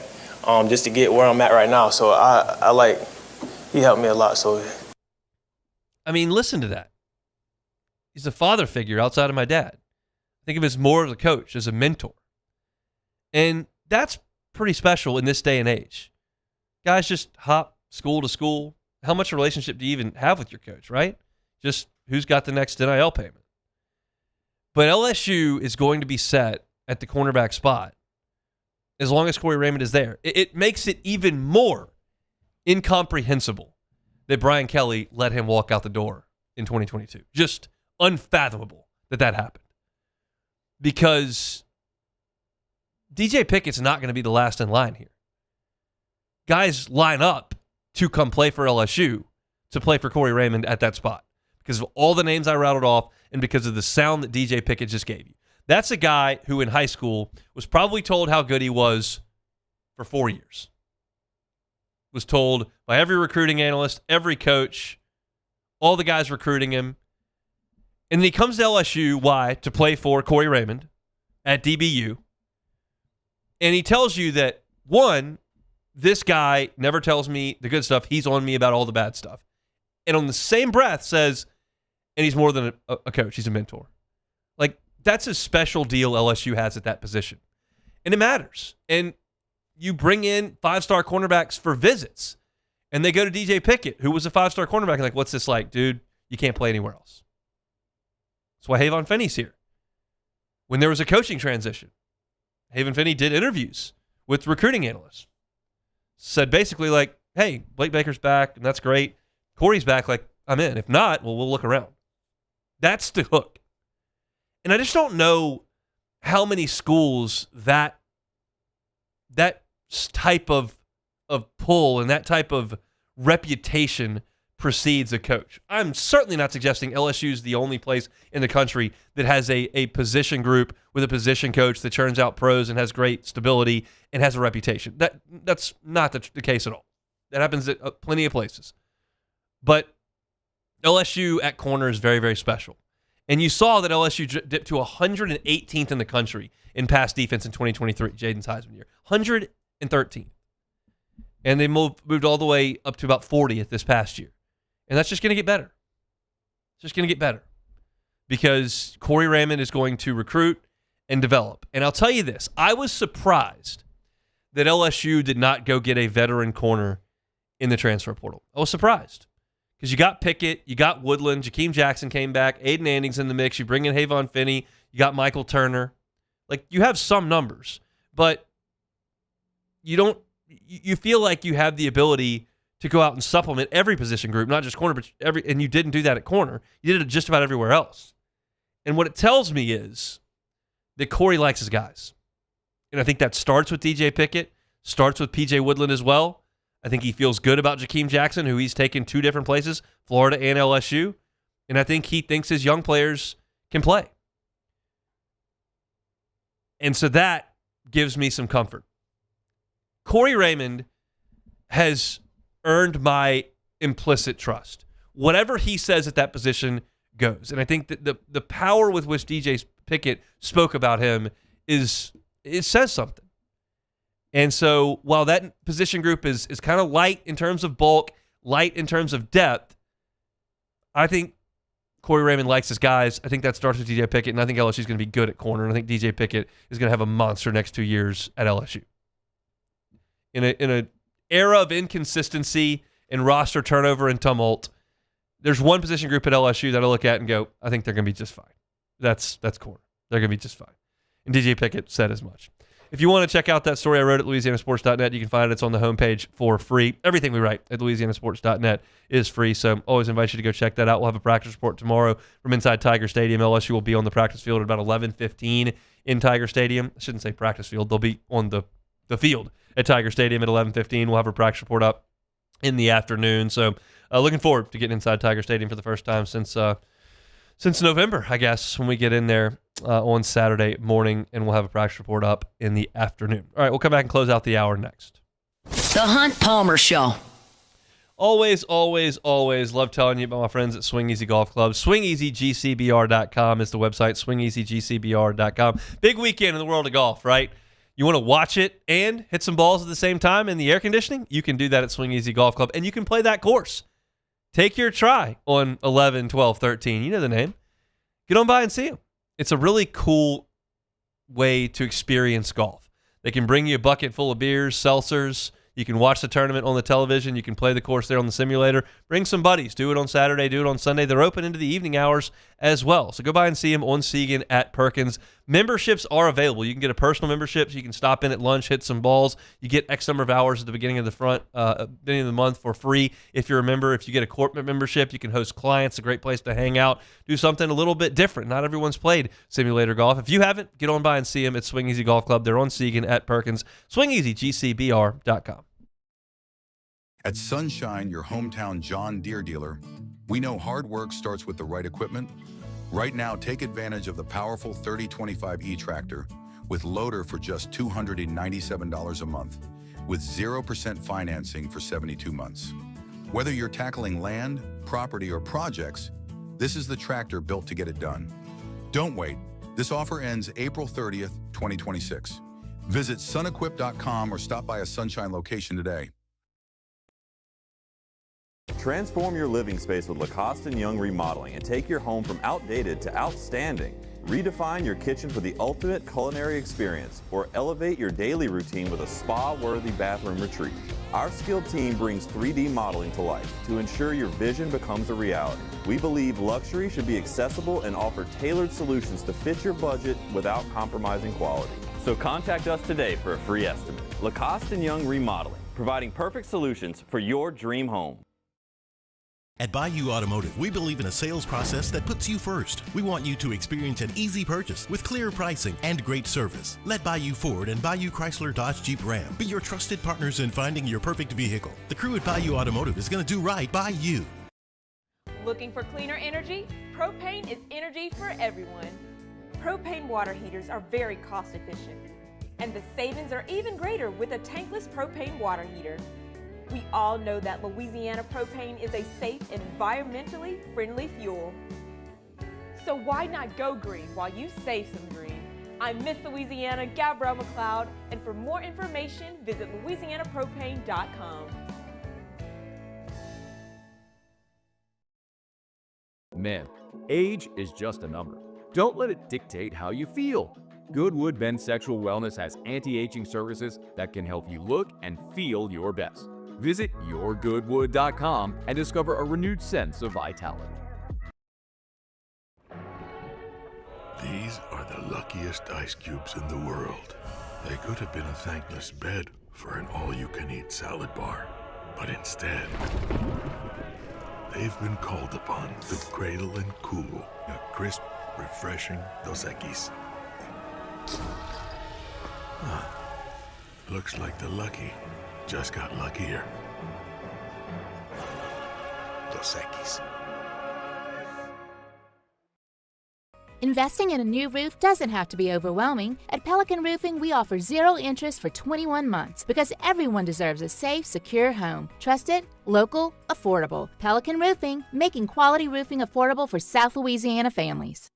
just to get where I'm at right now. So I like, he helped me a lot. So,
listen to that. He's a father figure outside of my dad. Think of him as more of a coach, as a mentor. And that's pretty special in this day and age. Guys just hop school to school. How much relationship do you even have with your coach, right? Just who's got the next NIL payment. But LSU is going to be set at the cornerback spot as long as Corey Raymond is there. It makes it even more incomprehensible that Brian Kelly let him walk out the door in 2022. Just unfathomable that happened. Because DJ Pickett's not going to be the last in line here. Guys line up to come play for LSU to play for Corey Raymond at that spot because of all the names I rattled off and because of the sound that DJ Pickett just gave you. That's a guy who in high school was probably told how good he was for 4 years. Was told by every recruiting analyst, every coach, all the guys recruiting him. And then he comes to LSU, why? To play for Corey Raymond at DBU. And he tells you that, one, this guy never tells me the good stuff. He's on me about all the bad stuff. And on the same breath says, and he's more than a coach. He's a mentor. Like, that's a special deal LSU has at that position. And it matters. And you bring in 5-star cornerbacks for visits. And they go to DJ Pickett, who was a 5-star cornerback. And like, what's this like? Dude, you can't play anywhere else. That's why Havon Finney's here. When there was a coaching transition, Havon Finney did interviews with recruiting analysts. Said basically like, hey, Blake Baker's back, and that's great. Corey's back, like, I'm in. If not, well, we'll look around. That's the hook. And I just don't know how many schools that type of pull and that type of reputation precedes a coach. I'm certainly not suggesting LSU is the only place in the country that has a position group with a position coach that churns out pros and has great stability and has a reputation. That's not the case at all. That happens at plenty of places. But LSU at corner is very, very special. And you saw that LSU dipped to 118th in the country in pass defense in 2023, Jaden's Heisman year. 113th. And they moved all the way up to about 40th this past year. And that's just going to get better. It's just going to get better. Because Corey Raymond is going to recruit and develop. And I'll tell you this. I was surprised that LSU did not go get a veteran corner in the transfer portal. I was surprised. Because you got Pickett, you got Woodland, Jakeem Jackson came back, Aiden Anding's in the mix, you bring in Havon Finney, you got Michael Turner. Like, you have some numbers, but you feel like you have the ability to go out and supplement every position group, not just corner, but and you didn't do that at corner. You did it just about everywhere else. And what it tells me is that Corey likes his guys. And I think that starts with DJ Pickett, starts with PJ Woodland as well. I think he feels good about Jakeem Jackson, who he's taken 2 different places, Florida and LSU. And I think he thinks his young players can play. And so that gives me some comfort. Corey Raymond has earned my implicit trust. Whatever he says at that position goes. And I think that the power with which DJ Pickett spoke about him it says something. And so while that position group is kind of light in terms of bulk, light in terms of depth, I think Corey Raymond likes his guys. I think that starts with DJ Pickett, and I think LSU is going to be good at corner, and I think DJ Pickett is going to have a monster next 2 years at LSU. In an era of inconsistency and roster turnover and tumult, there's one position group at LSU that I look at and go, I think they're going to be just fine. That's corner. They're going to be just fine. And DJ Pickett said as much. If you want to check out that story I wrote at LouisianaSports.net, you can find it. It's on the homepage for free. Everything we write at LouisianaSports.net is free, so always invite you to go check that out. We'll have a practice report tomorrow from inside Tiger Stadium. LSU will be on the practice field at about 11:15 in Tiger Stadium. I shouldn't say practice field. They'll be on the field at Tiger Stadium at 11:15. We'll have a practice report up in the afternoon. So looking forward to getting inside Tiger Stadium for the first time since November, I guess, when we get in there on Saturday morning, and we'll have a practice report up in the afternoon. All right, we'll come back and close out the hour next.
The Hunt Palmer Show.
Always, always, always love telling you about my friends at Swing Easy Golf Club. SwingEasyGCBR.com is the website, SwingEasyGCBR.com. Big weekend in the world of golf, right? You want to watch it and hit some balls at the same time in the air conditioning? You can do that at Swing Easy Golf Club, and you can play that course. Take your try on 11, 12, 13. You know the name. Get on by and see them. It's a really cool way to experience golf. They can bring you a bucket full of beers, seltzers. You can watch the tournament on the television. You can play the course there on the simulator. Bring some buddies. Do it on Saturday. Do it on Sunday. They're open into the evening hours as well. So go by and see them on Segan at Perkins. Memberships are available. You can get a personal membership. So you can stop in at lunch, hit some balls. You get X number of hours at the beginning of the month for free if you're a member. If you get a corporate membership, you can host clients. A great place to hang out. Do something a little bit different. Not everyone's played simulator golf. If you haven't, get on by and see them at Swing Easy Golf Club. They're on Segan at Perkins. SwingEasyGCBR.com.
At Sunshine, your hometown John Deere dealer, we know hard work starts with the right equipment. Right now, take advantage of the powerful 3025E tractor with loader for just $297 a month, with 0% financing for 72 months. Whether you're tackling land, property, or projects, this is the tractor built to get it done. Don't wait. This offer ends April 30th, 2026. Visit sunequip.com or stop by a Sunshine location today.
Transform your living space with Lacoste & Young Remodeling and take your home from outdated to outstanding. Redefine your kitchen for the ultimate culinary experience or elevate your daily routine with a spa-worthy bathroom retreat. Our skilled team brings 3D modeling to life to ensure your vision becomes a reality. We believe luxury should be accessible and offer tailored solutions to fit your budget without compromising quality. So contact us today for a free estimate. Lacoste & Young Remodeling, providing perfect solutions for your dream home.
At Bayou Automotive, we believe in a sales process that puts you first. We want you to experience an easy purchase with clear pricing and great service. Let Bayou Ford and Bayou Chrysler Dodge Jeep Ram be your trusted partners in finding your perfect vehicle. The crew at Bayou Automotive is going to do right by you.
Looking for cleaner energy? Propane is energy for everyone. Propane water heaters are very cost efficient, and the savings are even greater with a tankless propane water heater. We all know that Louisiana propane is a safe and environmentally friendly fuel. So why not go green while you save some green? I'm Miss Louisiana, Gabrielle McLeod, and for more information, visit louisianapropane.com.
Men, age is just a number. Don't let it dictate how you feel. Goodwood Men's Sexual Wellness has anti-aging services that can help you look and feel your best. Visit yourgoodwood.com and discover a renewed sense of vitality.
These are the luckiest ice cubes in the world. They could have been a thankless bed for an all-you-can-eat salad bar, but instead, they've been called upon to cradle and cool a crisp, refreshing Dos Equis. Looks like the lucky just got luckier. Dos Equis.
Investing in a new roof doesn't have to be overwhelming. At Pelican Roofing, we offer 0 interest for 21 months because everyone deserves a safe, secure home. Trusted, local, affordable. Pelican Roofing, making quality roofing affordable for South Louisiana families.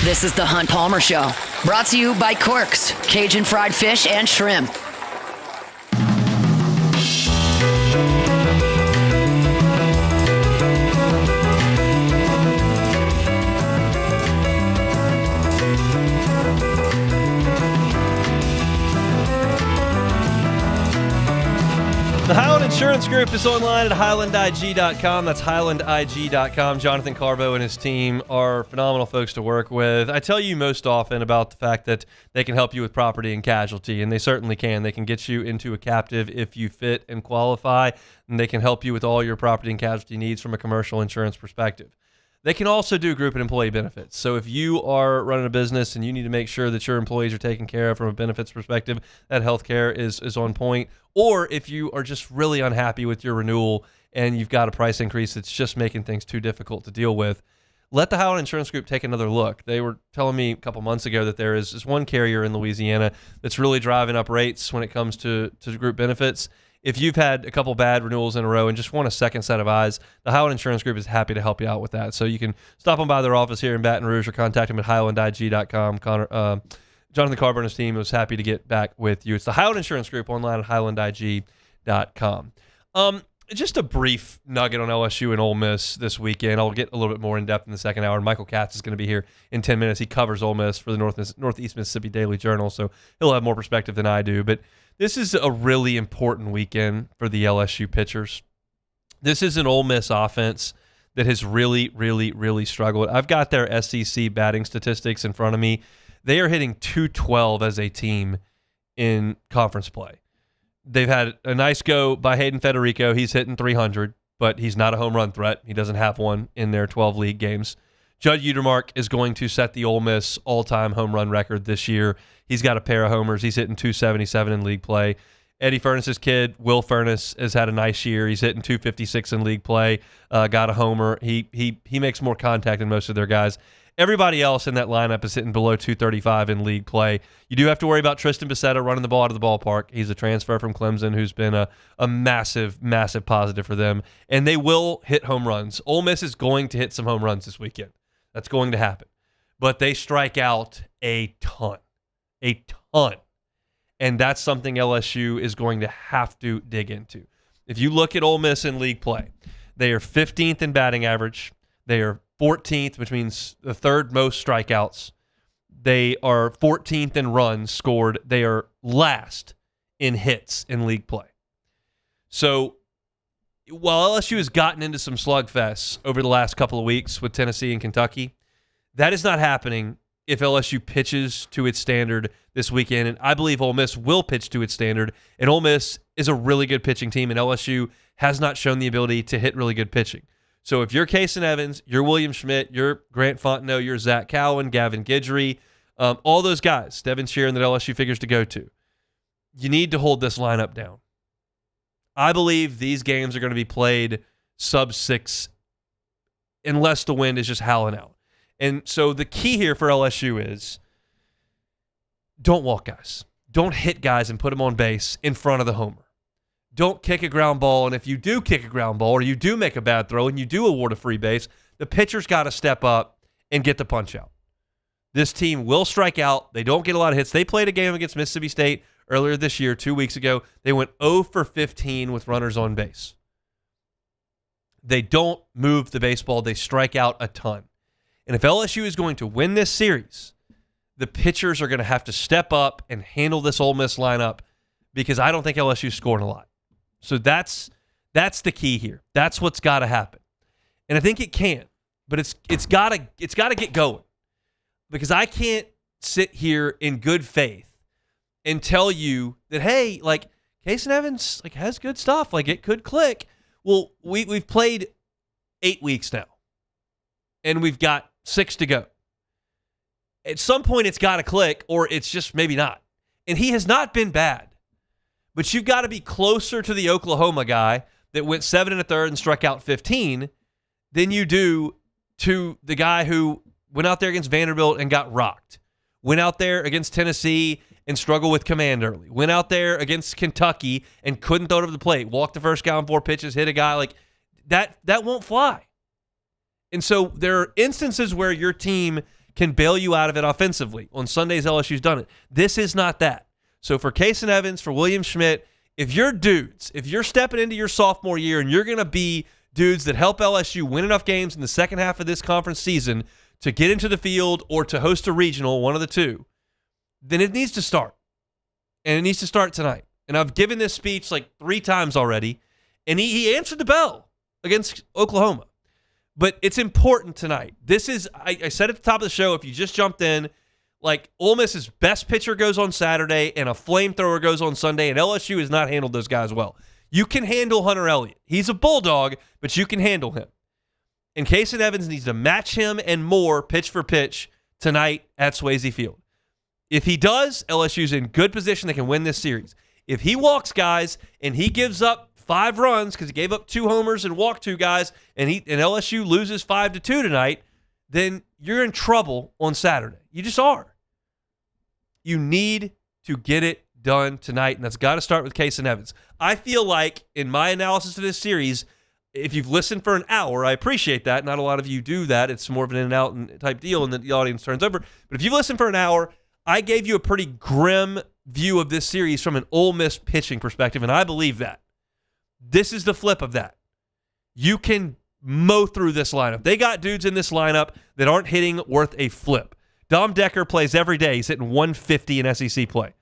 This is the Hunt Palmer Show, brought to you by Corks, Cajun fried fish and shrimp.
The Highland Insurance Group is online at highlandig.com. That's highlandig.com. Jonathan Carbo and his team are phenomenal folks to work with. I tell you most often about the fact that they can help you with property and casualty, and they certainly can. They can get you into a captive if you fit and qualify, and they can help you with all your property and casualty needs from a commercial insurance perspective. They can also do group and employee benefits. So if you are running a business and you need to make sure that your employees are taken care of from a benefits perspective, that healthcare is on point. Or if you are just really unhappy with your renewal and you've got a price increase that's just making things too difficult to deal with, let the Highland Insurance Group take another look. They were telling me a couple months ago that there is one carrier in Louisiana that's really driving up rates when it comes to group benefits. If you've had a couple bad renewals in a row and just want a second set of eyes, the Highland Insurance Group is happy to help you out with that. So you can stop them by their office here in Baton Rouge or contact them at highlandig.com. Jonathan Carver and his team was happy to get back with you. It's the Highland Insurance Group online at highlandig.com. Just a brief nugget on LSU and Ole Miss this weekend. I'll get a little bit more in depth in the second hour. Michael Katz is going to be here in 10 minutes. He covers Ole Miss for the Northeast Mississippi Daily Journal, so he'll have more perspective than I do. But this is a really important weekend for the LSU pitchers. This is an Ole Miss offense that has really, really, really struggled. I've got their SEC batting statistics in front of me. They are hitting .212 as a team in conference play. They've had a nice go by Hayden Federico. He's hitting .300, but he's not a home run threat. He doesn't have one in their 12 league games. Judd Utermark is going to set the Ole Miss all-time home run record this year. He's got a pair of homers. He's hitting .277 in league play. Eddie Furness's kid, Will Furness, has had a nice year. He's hitting .256 in league play. Got a homer. He makes more contact than most of their guys. Everybody else in that lineup is hitting below 235 in league play. You do have to worry about Tristan Bissetta running the ball out of the ballpark. He's a transfer from Clemson who's been a massive, massive positive for them. And they will hit home runs. Ole Miss is going to hit some home runs this weekend. That's going to happen. But they strike out a ton. A ton. And that's something LSU is going to have to dig into. If you look at Ole Miss in league play, they are 15th in batting average. They are 14th, which means the third most strikeouts. They are 14th in runs scored. They are last in hits in league play. So while LSU has gotten into some slugfests over the last couple of weeks with Tennessee and Kentucky, that is not happening if LSU pitches to its standard this weekend. And I believe Ole Miss will pitch to its standard. And Ole Miss is a really good pitching team, and LSU has not shown the ability to hit really good pitching. So if you're Kason Evans, you're William Schmidt, you're Grant Fontenot, you're Zach Cowan, Gavin Guidry, all those guys, Devin Sheeran that LSU figures to go to, you need to hold this lineup down. I believe these games are going to be played sub-6 unless the wind is just howling out. And so the key here for LSU is don't walk guys. Don't hit guys and put them on base in front of the homer. Don't kick a ground ball, and if you do kick a ground ball or you do make a bad throw and you do award a free base, the pitcher's got to step up and get the punch out. This team will strike out. They don't get a lot of hits. They played a game against Mississippi State earlier this year, 2 weeks ago. They went 0 for 15 with runners on base. They don't move the baseball. They strike out a ton. And if LSU is going to win this series, the pitchers are going to have to step up and handle this Ole Miss lineup because I don't think LSU's scoring a lot. So that's the key here. That's what's got to happen. And I think it can, but it's got to get going. Because I can't sit here in good faith and tell you that, hey, like Kason Evans like has good stuff, like it could click. Well, we've played 8 weeks now, and we've got 6 to go. At some point, it's got to click, or it's just maybe not. And he has not been bad, but you've got to be closer to the Oklahoma guy that went 7 1/3 and struck out 15 than you do to the guy who went out there against Vanderbilt and got rocked. Went out there against Tennessee and struggled with command early. Went out there against Kentucky and couldn't throw it over the plate. Walked the first guy on 4 pitches, hit a guy. Like that won't fly. And so there are instances where your team can bail you out of it offensively. On Sundays, LSU's done it. This is not that. So for Kason Evans, for William Schmidt, if you're dudes, if you're stepping into your sophomore year and you're going to be dudes that help LSU win enough games in the second half of this conference season to get into the field or to host a regional, one of the two, then it needs to start. And it needs to start tonight. And I've given this speech like 3 times already, and he answered the bell against Oklahoma. But it's important tonight. This is, I said at the top of the show, if you just jumped in, like Ole Miss's best pitcher goes on Saturday and a flamethrower goes on Sunday, and LSU has not handled those guys well. You can handle Hunter Elliott. He's a bulldog, but you can handle him. And Kason Evans needs to match him and more pitch for pitch tonight at Swayze Field. If he does, LSU's in good position. They can win this series. If he walks guys and he gives up 5 runs because he gave up 2 homers and walked 2 guys, and LSU loses 5-2 tonight, then you're in trouble on Saturday. You just are. You need to get it done tonight, and that's got to start with Kason Evans. I feel like in my analysis of this series, if you've listened for an hour, I appreciate that. Not a lot of you do that. It's more of an in-and-out type deal, and the audience turns over. But if you've listened for an hour, I gave you a pretty grim view of this series from an Ole Miss pitching perspective, and I believe that. This is the flip of that. You can mow through this lineup. They got dudes in this lineup that aren't hitting worth a flip. Dom Decker plays every day. He's hitting 150 in SEC play.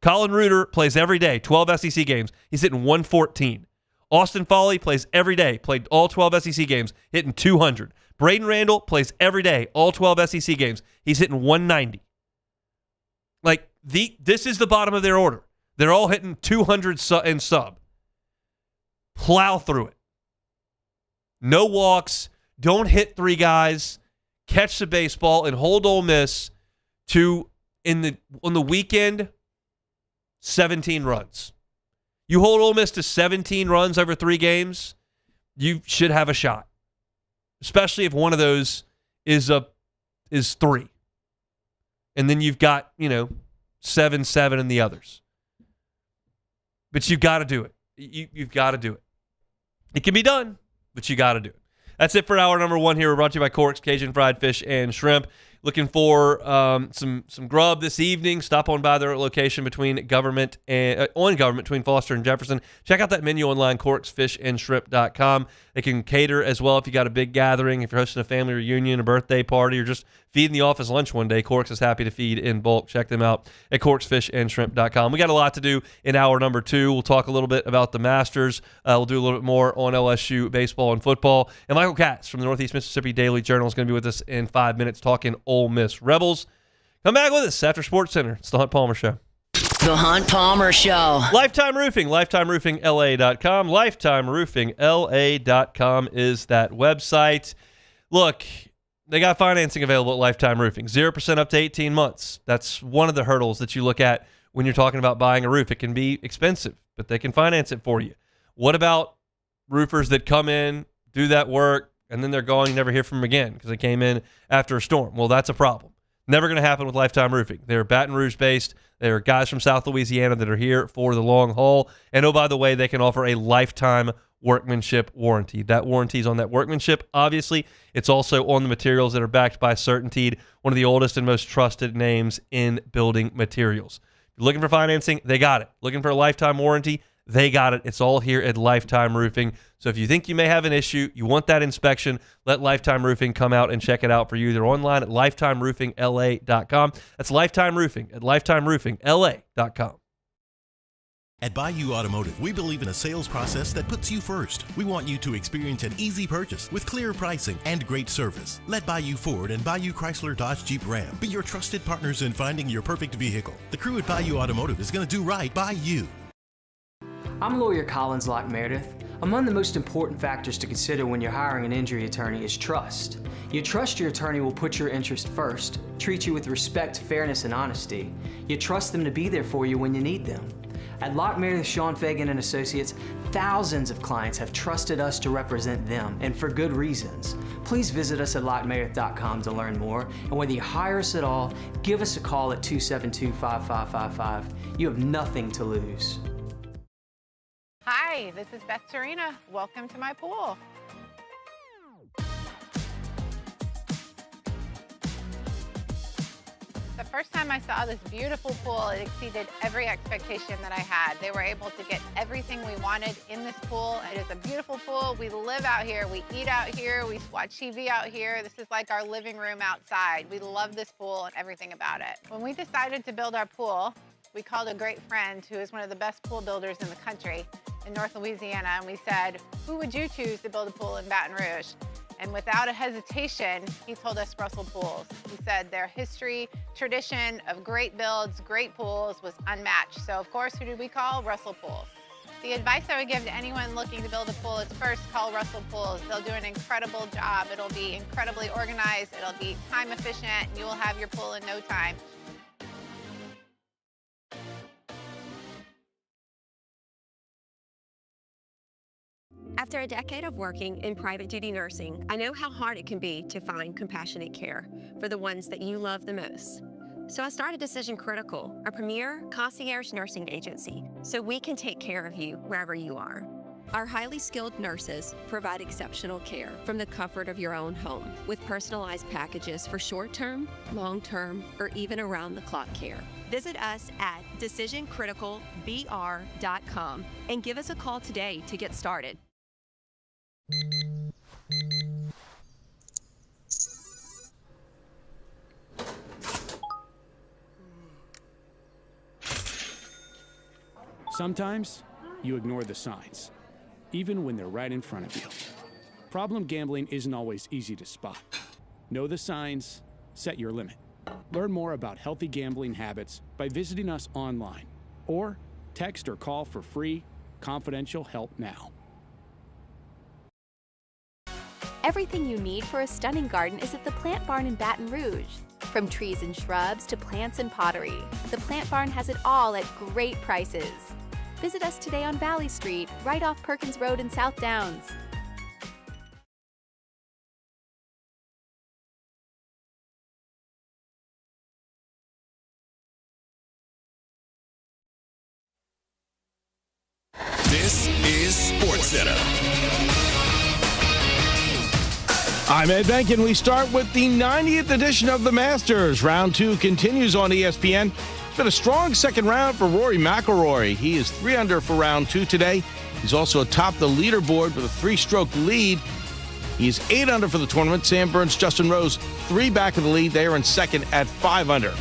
Colin Reuter plays every day, 12 SEC games. He's hitting 114. Austin Foley plays every day, played all 12 SEC games, hitting 200. Braden Randall plays every day, all 12 SEC games. He's hitting 190. Like, this is the bottom of their order. They're all hitting 200 and sub. Plow through it. No walks. Don't hit 3 guys. Catch the baseball and hold Ole Miss to, on the weekend, 17 runs. You hold Ole Miss to 17 runs over 3 games, you should have a shot. Especially if one of those is a is 3. And then you've got, 7 in the others. But you've got to do it. You've got to do it. It can be done, but you got to do it. That's it for hour number 1 here. We're brought to you by Cork's Cajun Fried Fish and Shrimp. Looking for some grub this evening. Stop on by their location between Government between Foster and Jefferson. Check out that menu online, corksfishandshrimp.com. They can cater as well if you got a big gathering, if you're hosting a family reunion, a birthday party, or just feeding the office lunch one day. Corks is happy to feed in bulk. Check them out at corksfishandshrimp.com. We got a lot to do in hour number 2. We'll talk a little bit about the Masters. We'll do a little bit more on LSU baseball and football. And Michael Katz from the Northeast Mississippi Daily Journal is going to be with us in 5 minutes talking Ole Miss Rebels. Come back with us after Sports Center. It's the Hunt Palmer Show.
The Hunt Palmer Show.
Lifetime Roofing, lifetimeroofingla.com. Lifetimeroofingla.com is that website. Look, they got financing available at Lifetime Roofing. 0% up to 18 months. That's one of the hurdles that you look at when you're talking about buying a roof. It can be expensive, but they can finance it for you. What about roofers that come in, do that work, and then they're gone, you never hear from them again because they came in after a storm? Well, that's a problem. Never going to happen with Lifetime Roofing. They're Baton Rouge-based. They're guys from South Louisiana that are here for the long haul. And, oh, by the way, they can offer a lifetime workmanship warranty. That warranty is on that workmanship, obviously. It's also on the materials that are backed by Certainteed, one of the oldest and most trusted names in building materials. If you're looking for financing, they got it. Looking for a lifetime warranty, they got it. It's all here at Lifetime Roofing. So if you think you may have an issue, you want that inspection, let Lifetime Roofing come out and check it out for you. They're online at lifetimeroofingla.com. That's Lifetime Roofing at lifetimeroofingla.com.
At Bayou Automotive, we believe in a sales process that puts you first. We want you to experience an easy purchase with clear pricing and great service. Let Bayou Ford and Bayou Chrysler Dodge Jeep Ram be your trusted partners in finding your perfect vehicle. The crew at Bayou Automotive is going to do right by you.
I'm lawyer Collins Locke Meredith. Among the most important factors to consider when you're hiring an injury attorney is trust. You trust your attorney will put your interest first, treat you with respect, fairness, and honesty. You trust them to be there for you when you need them. At Locke Meredith, Sean Fagan and Associates, thousands of clients have trusted us to represent them, and for good reasons. Please visit us at LockeMeredith.com to learn more, and whether you hire us at all, give us a call at 272-5555. You have nothing to lose.
Hi, this is Beth Serena. Welcome to my pool. The first time I saw this beautiful pool, it exceeded every expectation that I had. They were able to get everything we wanted in this pool. It is a beautiful pool. We live out here, we eat out here, we watch TV out here. This is like our living room outside. We love this pool and everything about it. When we decided to build our pool, we called a great friend who is one of the best pool builders in the country in North Louisiana, and we said, who would you choose to build a pool in Baton Rouge? And without a hesitation, he told us Russell Pools. He said their history, tradition of great builds, great pools was unmatched. So of course, who did we call? Russell Pools. The advice I would give to anyone looking to build a pool is first call Russell Pools. They'll do an incredible job. It'll be incredibly organized, it'll be time efficient, and you will have your pool in no time.
After a decade of working in private duty nursing, I know how hard it can be to find compassionate care for the ones that you love the most. So I started Decision Critical, a premier concierge nursing agency, so we can take care of you wherever you are. Our highly skilled nurses provide exceptional care from the comfort of your own home, with personalized packages for short-term, long-term, or even around-the-clock care. Visit us at decisioncriticalbr.com and give us a call today to get started.
Sometimes you ignore the signs, even when they're right in front of you. Problem gambling isn't always easy to spot. Know the signs, set your limit. Learn more about healthy gambling habits by visiting us online or text or call for free, confidential help now.
Everything you need for a stunning garden is at the Plant Barn in Baton Rouge. From trees and shrubs to plants and pottery, the Plant Barn has it all at great prices. Visit us today on Valley Street, right off Perkins Road in South Downs.
This is SportsCenter.
I'm Ed Benkin. We start with the 90th edition of the Masters. Round 2 continues on ESPN. It's been a strong second round for Rory McIlroy. He is 3 under for round 2 today. He's also atop the leaderboard with a 3-stroke lead. He's 8 under for the tournament. Sam Burns, Justin Rose, 3 back of the lead. They are in second at 5 under.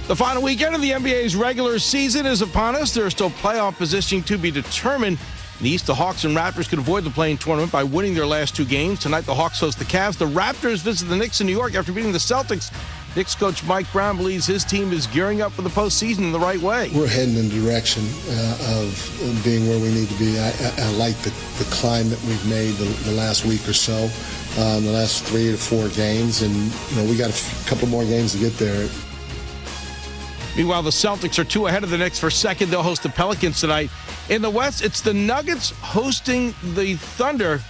The final weekend of the NBA's regular season is upon us. There is still playoff positioning to be determined. In the East, the Hawks and Raptors could avoid the play-in tournament by winning their last 2 games. Tonight, the Hawks host the Cavs. The Raptors visit the Knicks in New York after beating the Celtics. Knicks coach Mike Brown believes his team is gearing up for the postseason in the right way.
We're heading in the direction of being where we need to be. I like the climb that we've made the last week or so, the last 3 to 4 games, and we got a couple more games to get there.
Meanwhile, the Celtics are 2 ahead of the Knicks for second. They'll host the Pelicans tonight. In the West, it's the Nuggets hosting the Thunder.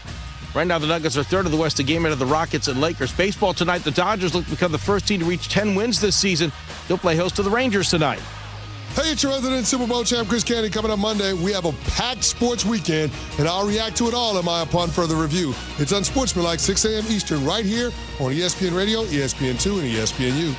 Right now, the Nuggets are 3rd of the West, a game ahead of the Rockets and Lakers. Baseball tonight, the Dodgers look to become the first team to reach 10 wins this season. They'll play host to the Rangers tonight.
Hey, it's your resident Super Bowl champ, Chris Candy. Coming up Monday, we have a packed sports weekend, and I'll react to it all upon further review. It's Unsportsmanlike, 6 a.m. Eastern, right here on ESPN Radio, ESPN2, and ESPNU.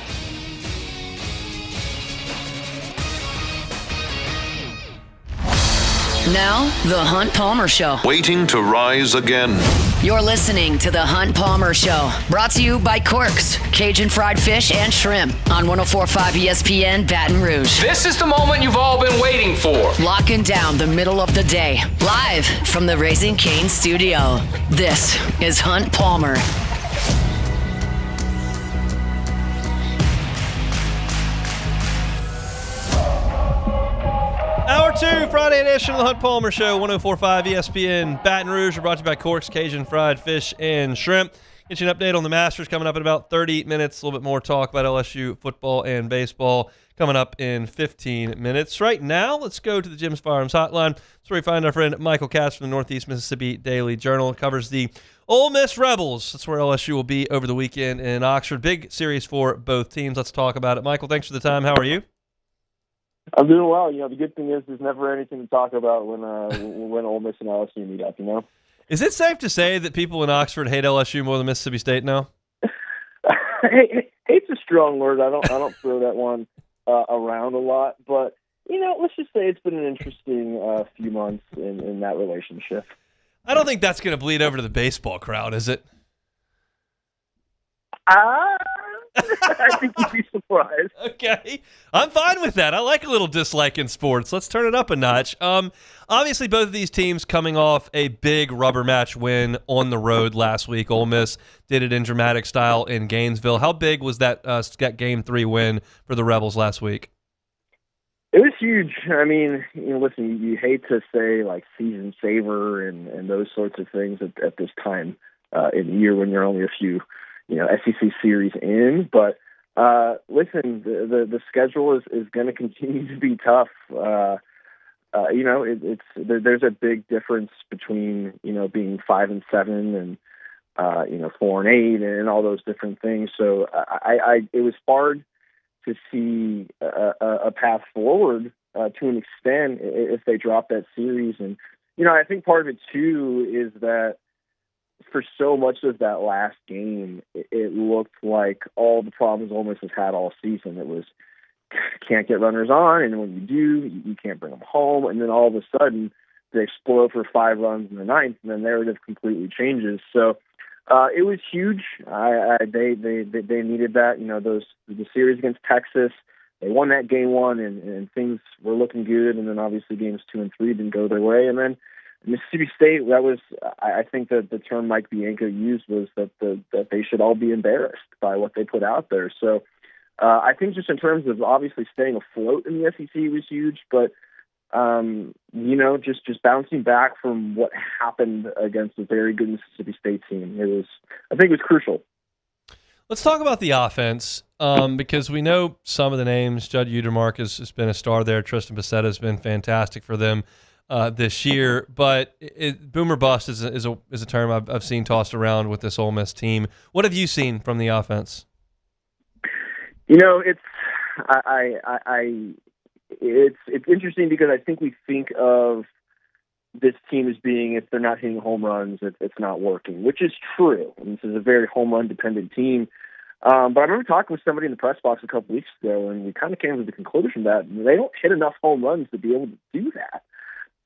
Now, The Hunt Palmer Show.
Waiting to rise again.
You're listening to The Hunt Palmer Show. Brought to you by Corks, Cajun fried fish and shrimp on 104.5 ESPN Baton Rouge.
This is the moment you've all been waiting for.
Locking down the middle of the day. Live from the Raising Cane studio. This is Hunt Palmer.
Hour 2, Friday edition of the Hunt Palmer Show, 104.5 ESPN Baton Rouge. We're brought to you by Corks, Cajun fried fish and shrimp. Get you an update on the Masters coming up in about 30 minutes. A little bit more talk about LSU football and baseball coming up in 15 minutes. Right now, let's go to the Jim's Firearms Hotline. That's where we find our friend Michael Katz from the Northeast Mississippi Daily Journal. It covers the Ole Miss Rebels. That's where LSU will be over the weekend in Oxford. Big series for both teams. Let's talk about it. Michael, thanks for the time. How are you?
I'm doing well. The good thing is there's never anything to talk about when Ole Miss and LSU meet up,
Is it safe to say that people in Oxford hate LSU more than Mississippi State now?
Hate's a strong word. I don't throw that one around a lot, but let's just say it's been an interesting few months in that relationship.
I don't think that's going to bleed over to the baseball crowd, is it?
I think you'd be surprised.
Okay. I'm fine with that. I like a little dislike in sports. Let's turn it up a notch. Obviously, both of these teams coming off a big rubber match win on the road last week. Ole Miss did it in dramatic style in Gainesville. How big was that Game 3 win for the Rebels last week?
It was huge. I mean, listen, you hate to say like season saver and those sorts of things at this time in the year when you're only a few SEC series in, but listen, the schedule is going to continue to be tough. There's a big difference between being 5-7 and 4-8 and all those different things. So it was hard to see a path forward to an extent if they drop that series. And I think part of it too is that for so much of that last game, it looked like all the problems Ole Miss has had all season. It was can't get runners on, and when you do, you can't bring them home. And then all of a sudden, they explode for 5 runs in the ninth, and the narrative completely changes. So it was huge. They needed that. The series against Texas, they won that game 1, and things were looking good. And then obviously games 2 and 3 didn't go their way, and then Mississippi State, that was, I think that the term Mike Bianco used was that they should all be embarrassed by what they put out there. So I think just in terms of obviously staying afloat in the SEC was huge, but just bouncing back from what happened against a very good Mississippi State team, I think it was crucial.
Let's talk about the offense because we know some of the names. Judd Utermark has been a star there. Tristan Bissetta has been fantastic for them this year, but boomer bust is a term I've seen tossed around with this Ole Miss team. What have you seen from the offense?
It's interesting because I think we think of this team as being, if they're not hitting home runs, it's not working, which is true. And this is a very home run dependent team. But I remember talking with somebody in the press box a couple weeks ago, and we kind of came to the conclusion that they don't hit enough home runs to be able to do that.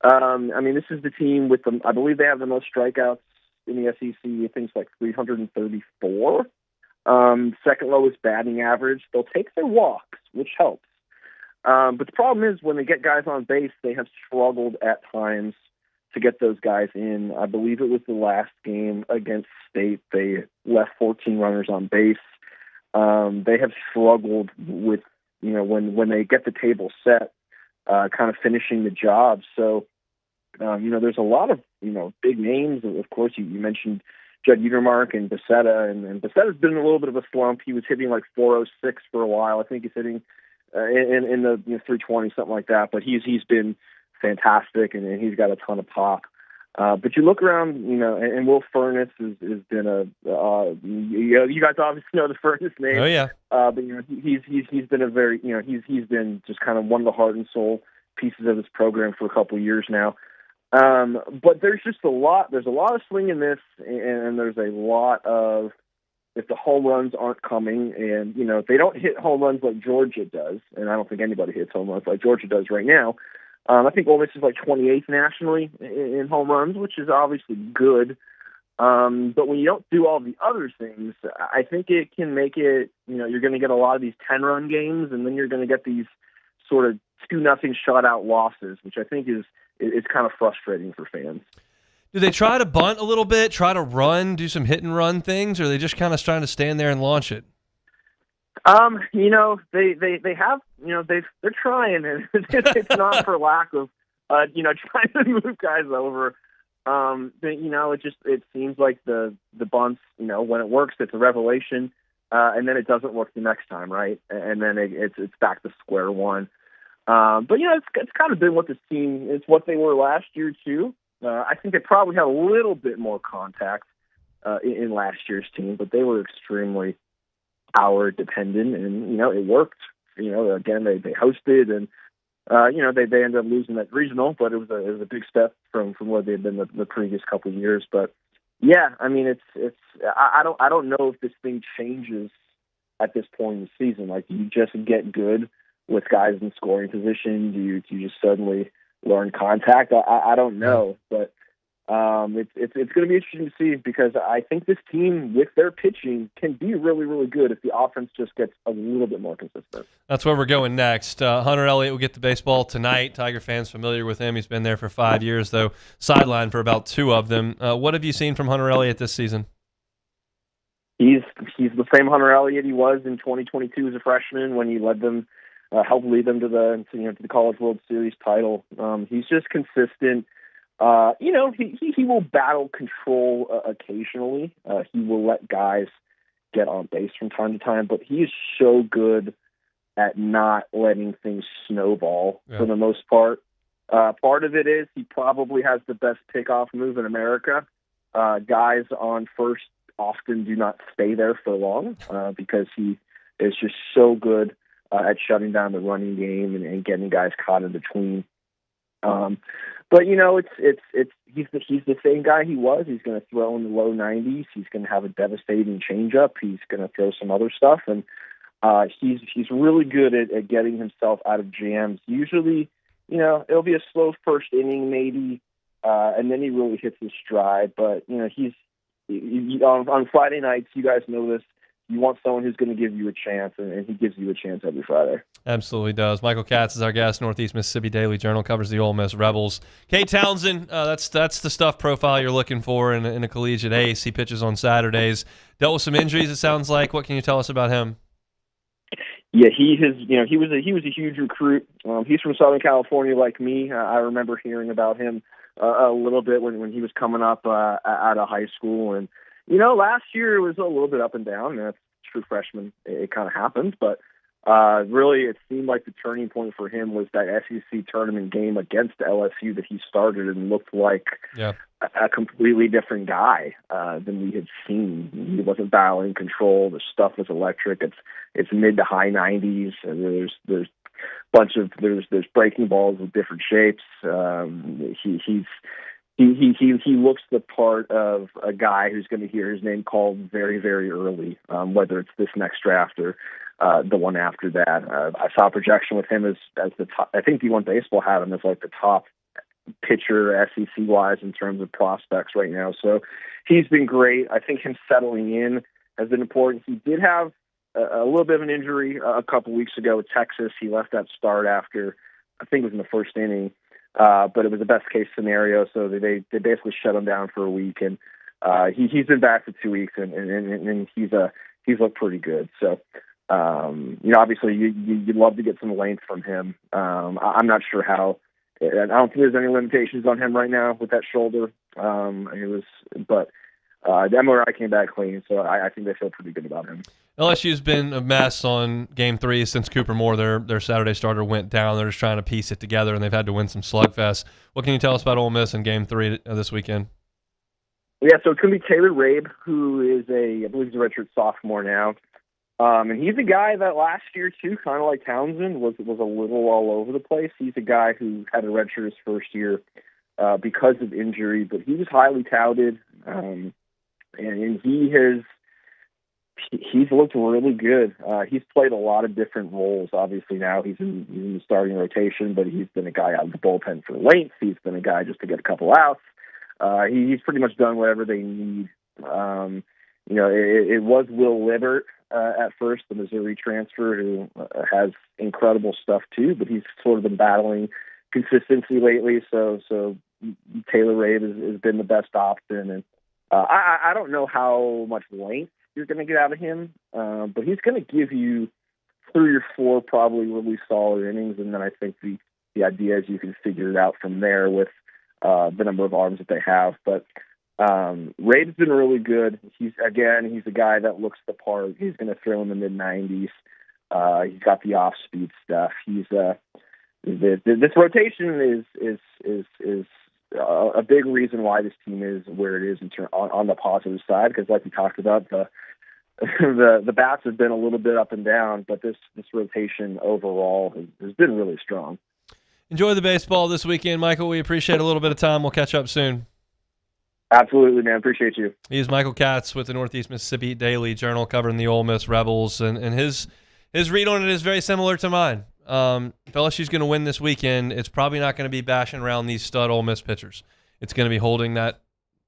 I mean, this is the team with I believe they have the most strikeouts in the SEC. I think it's like 334. Second lowest batting average. They'll take their walks, which helps. But the problem is when they get guys on base, they have struggled at times to get those guys in. I believe it was the last game against State. They left 14 runners on base. They have struggled with, when they get the table set, kind of finishing the job. So, there's a lot of, big names. Of course, you mentioned Judd Utermark and Becerra, and Becerra's been in a little bit of a slump. He was hitting like 406 for a while. I think he's hitting in the 320, something like that. But he's been fantastic, and he's got a ton of pop. But you look around, and Will Furness has been you guys obviously know the Furness name.
Oh yeah.
But he's been a very, he's been just kind of one of the heart and soul pieces of this program for a couple of years now. But there's just there's a lot of swing in this, and there's a lot of, if the home runs aren't coming, and, if they don't hit home runs like Georgia does, and I don't think anybody hits home runs like Georgia does right now. I think Ole Miss is like 28th nationally in home runs, which is obviously good. But when you don't do all the other things, I think it can make it, you're going to get a lot of these 10-run games, and then you're going to get these sort of 2-0 shutout losses, which I think is kind of frustrating for fans.
Do they try to bunt a little bit, try to run, do some hit and run things, or are they just kind of trying to stand there and launch it?
They have, they're trying, and it's not for lack of, trying to move guys over. It seems like the bunts, when it works, it's a revelation, and then it doesn't work the next time, right? And then it's back to square one. But it's kind of been what this team, it's what they were last year too. I think they probably had a little bit more contact in last year's team, but they were extremely power dependent, and it worked. Again, they hosted, and they ended up losing that regional, but it was a big step from where they had been the previous couple of years. But yeah, I mean, I don't know if this thing changes at this point in the season. Like, do you just get good with guys in scoring position? Do you just suddenly learn contact? I don't know, but it's going to be interesting to see, because I think this team with their pitching can be really, really good if the offense just gets a little bit more consistent.
That's where we're going next. Hunter Elliott will get the baseball tonight. Tiger fans familiar with him. He's been there for 5 years, though sidelined for about 2 of them. What have you seen from Hunter Elliott this season?
He's the same Hunter Elliott he was in 2022 as a freshman when he led them, helped lead them to the College World Series title. He's just consistent. He will battle control occasionally. He will let guys get on base from time to time, but he is so good at not letting things snowball for the most part. Part of it is he probably has the best pickoff move in America. Guys on first often do not stay there for long because he is just so good at shutting down the running game and getting guys caught in between. But he's the same guy he was. He's going to throw in the low 90s. He's going to have a devastating changeup. He's going to throw some other stuff, and he's really good at getting himself out of jams. Usually, it'll be a slow first inning maybe, and then he really hits his stride. But he's on Friday nights. You guys know this. You want someone who's going to give you a chance, and he gives you a chance every Friday. Absolutely does. Michael Katz is our guest. Northeast Mississippi Daily Journal covers the Ole Miss Rebels. Kate Townsend, that's the stuff profile you're looking for in a collegiate ace. He pitches on Saturdays. Dealt with some injuries, it sounds like. What can you tell us about him? Yeah, he was a huge recruit. He's from Southern California like me. I remember hearing about him a little bit when he was coming up out of high school, and last year it was a little bit up and down. That's true freshman. It kind of happened, but really it seemed like the turning point for him was that SEC tournament game against LSU that he started and looked like a completely different guy than we had seen. He wasn't battling control. The stuff was electric. It's mid to high 90s, and there's there's breaking balls with different shapes. He looks the part of a guy who's going to hear his name called very, very early, whether it's this next draft or the one after that. I saw a projection with him as the top. I think D1 Baseball had him as like the top pitcher SEC-wise in terms of prospects right now. So he's been great. I think him settling in has been important. He did have a little bit of an injury a couple weeks ago with Texas. He left that start after, I think it was in the first inning, but it was the best case scenario. So they basically shut him down for a week, and he's been back for 2 weeks, and he's looked pretty good. So obviously you'd love to get some length from him. I'm not sure how. I don't think there's any limitations on him right now with that shoulder. The MRI came back clean, so I think they feel pretty good about him.
LSU's been a mess on Game 3 since Cooper Moore, their Saturday starter, went down. They're just trying to piece it together, and they've had to win some slugfests. What can you tell us about Ole Miss in Game 3 this weekend?
Yeah, so it's going to be Taylor Rabe, who is I believe he's a redshirt sophomore now. And he's a guy that last year, too, kind of like Townsend, was a little all over the place. He's a guy who had a redshirt his first year because of injury, but he was highly touted, and he's looked really good. He's played a lot of different roles. Obviously now he's in the starting rotation, but he's been a guy out of the bullpen for length. He's been a guy just to get a couple outs. He's pretty much done whatever they need. It was Will Libbert at first, the Missouri transfer, who has incredible stuff too, but he's sort of been battling consistency lately. So Taylor Rabe has been the best option, and I don't know how much length you're going to get out of him, but he's going to give you 3 or 4 probably really solid innings, and then I think the idea is you can figure it out from there with the number of arms that they have. But Rabe's been really good. He's a guy that looks the part. He's going to throw in the mid-90s. He's got the off-speed stuff. This rotation is a big reason why this team is where it is on the positive side, because like we talked about, the bats have been a little bit up and down, but this rotation overall has been really strong.
Enjoy the baseball this weekend, Michael. We appreciate a little bit of time. We'll catch up soon.
Absolutely, man. Appreciate you.
He's Michael Katz with the Northeast Mississippi Daily Journal, covering the Ole Miss Rebels, and his read on it is very similar to mine. If LSU's going to win this weekend, it's probably not going to be bashing around these stud Ole Miss pitchers. It's going to be holding that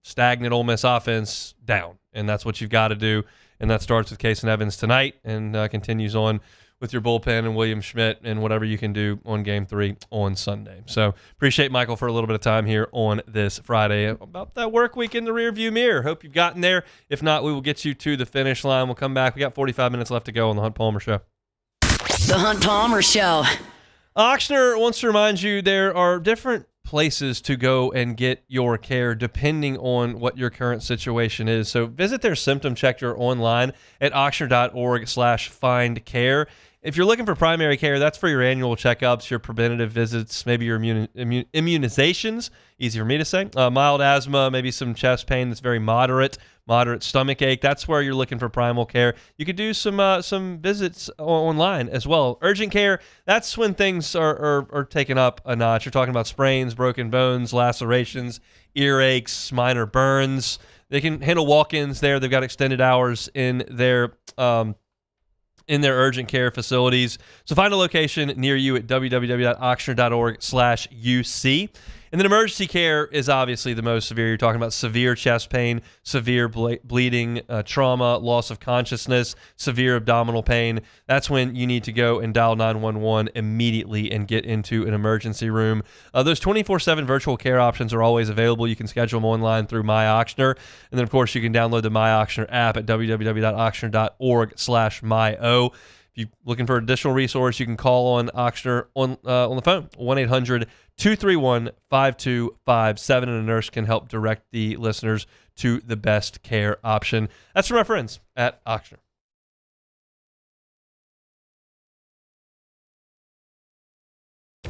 stagnant Ole Miss offense down, and that's what you've got to do. And that starts with Kason Evans tonight and continues on with your bullpen and William Schmidt and whatever you can do on Game 3 on Sunday. So appreciate Michael for a little bit of time here on this Friday about that work week in the rearview mirror. Hope you've gotten there. If not, we will get you to the finish line. We'll come back. We got 45 minutes left to go on the Hunt Palmer Show.
The Hunt Palmer Show.
Ochsner wants to remind you there are different places to go and get your care depending on what your current situation is. So visit their symptom checker online at ochsner.org/findcare. If you're looking for primary care, that's for your annual checkups, your preventative visits, maybe your immunizations, easy for me to say, mild asthma, maybe some chest pain that's very moderate stomach ache. That's where you're looking for primal care. You could do some visits online as well. Urgent care, that's when things are taken up a notch. You're talking about sprains, broken bones, lacerations, earaches, minor burns. They can handle walk-ins there. They've got extended hours in their urgent care facilities. So find a location near you at www.ochsner.org/UC. And then emergency care is obviously the most severe. You're talking about severe chest pain, severe bleeding, trauma, loss of consciousness, severe abdominal pain. That's when you need to go and dial 911 immediately and get into an emergency room. Those 24/7 virtual care options are always available. You can schedule them online through MyOchsner. And then, of course, you can download the MyOchsner app at www.ochsner.org/myo. If you're looking for additional resource, you can call on Ochsner on the phone, 1-800-231-5257, and a nurse can help direct the listeners to the best care option. That's from our friends at Ochsner.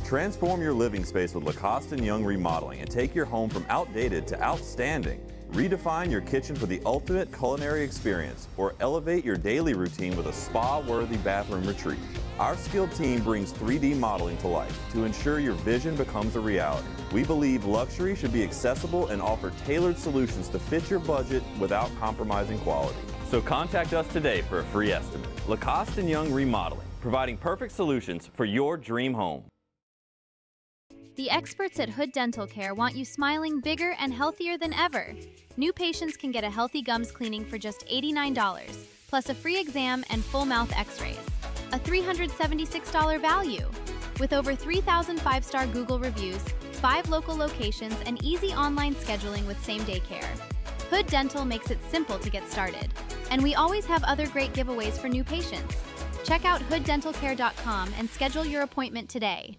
Transform your living space with Lacoste & Young Remodeling and take your home from outdated to outstanding. Redefine your kitchen for the ultimate culinary experience, or elevate your daily routine with a spa-worthy bathroom retreat. Our skilled team brings 3D modeling to life to ensure your vision becomes a reality. We believe luxury should be accessible and offer tailored solutions to fit your budget without compromising quality. So contact us today for a free estimate. Lacoste & Young Remodeling, providing perfect solutions for your dream home.
The experts at Hood Dental Care want you smiling bigger and healthier than ever. New patients can get a healthy gums cleaning for just $89, plus a free exam and full mouth x-rays. A $376 value. With over 3,000 five-star Google reviews, 5 local locations, and easy online scheduling with same-day care. Hood Dental makes it simple to get started. And we always have other great giveaways for new patients. Check out hooddentalcare.com and schedule your appointment today.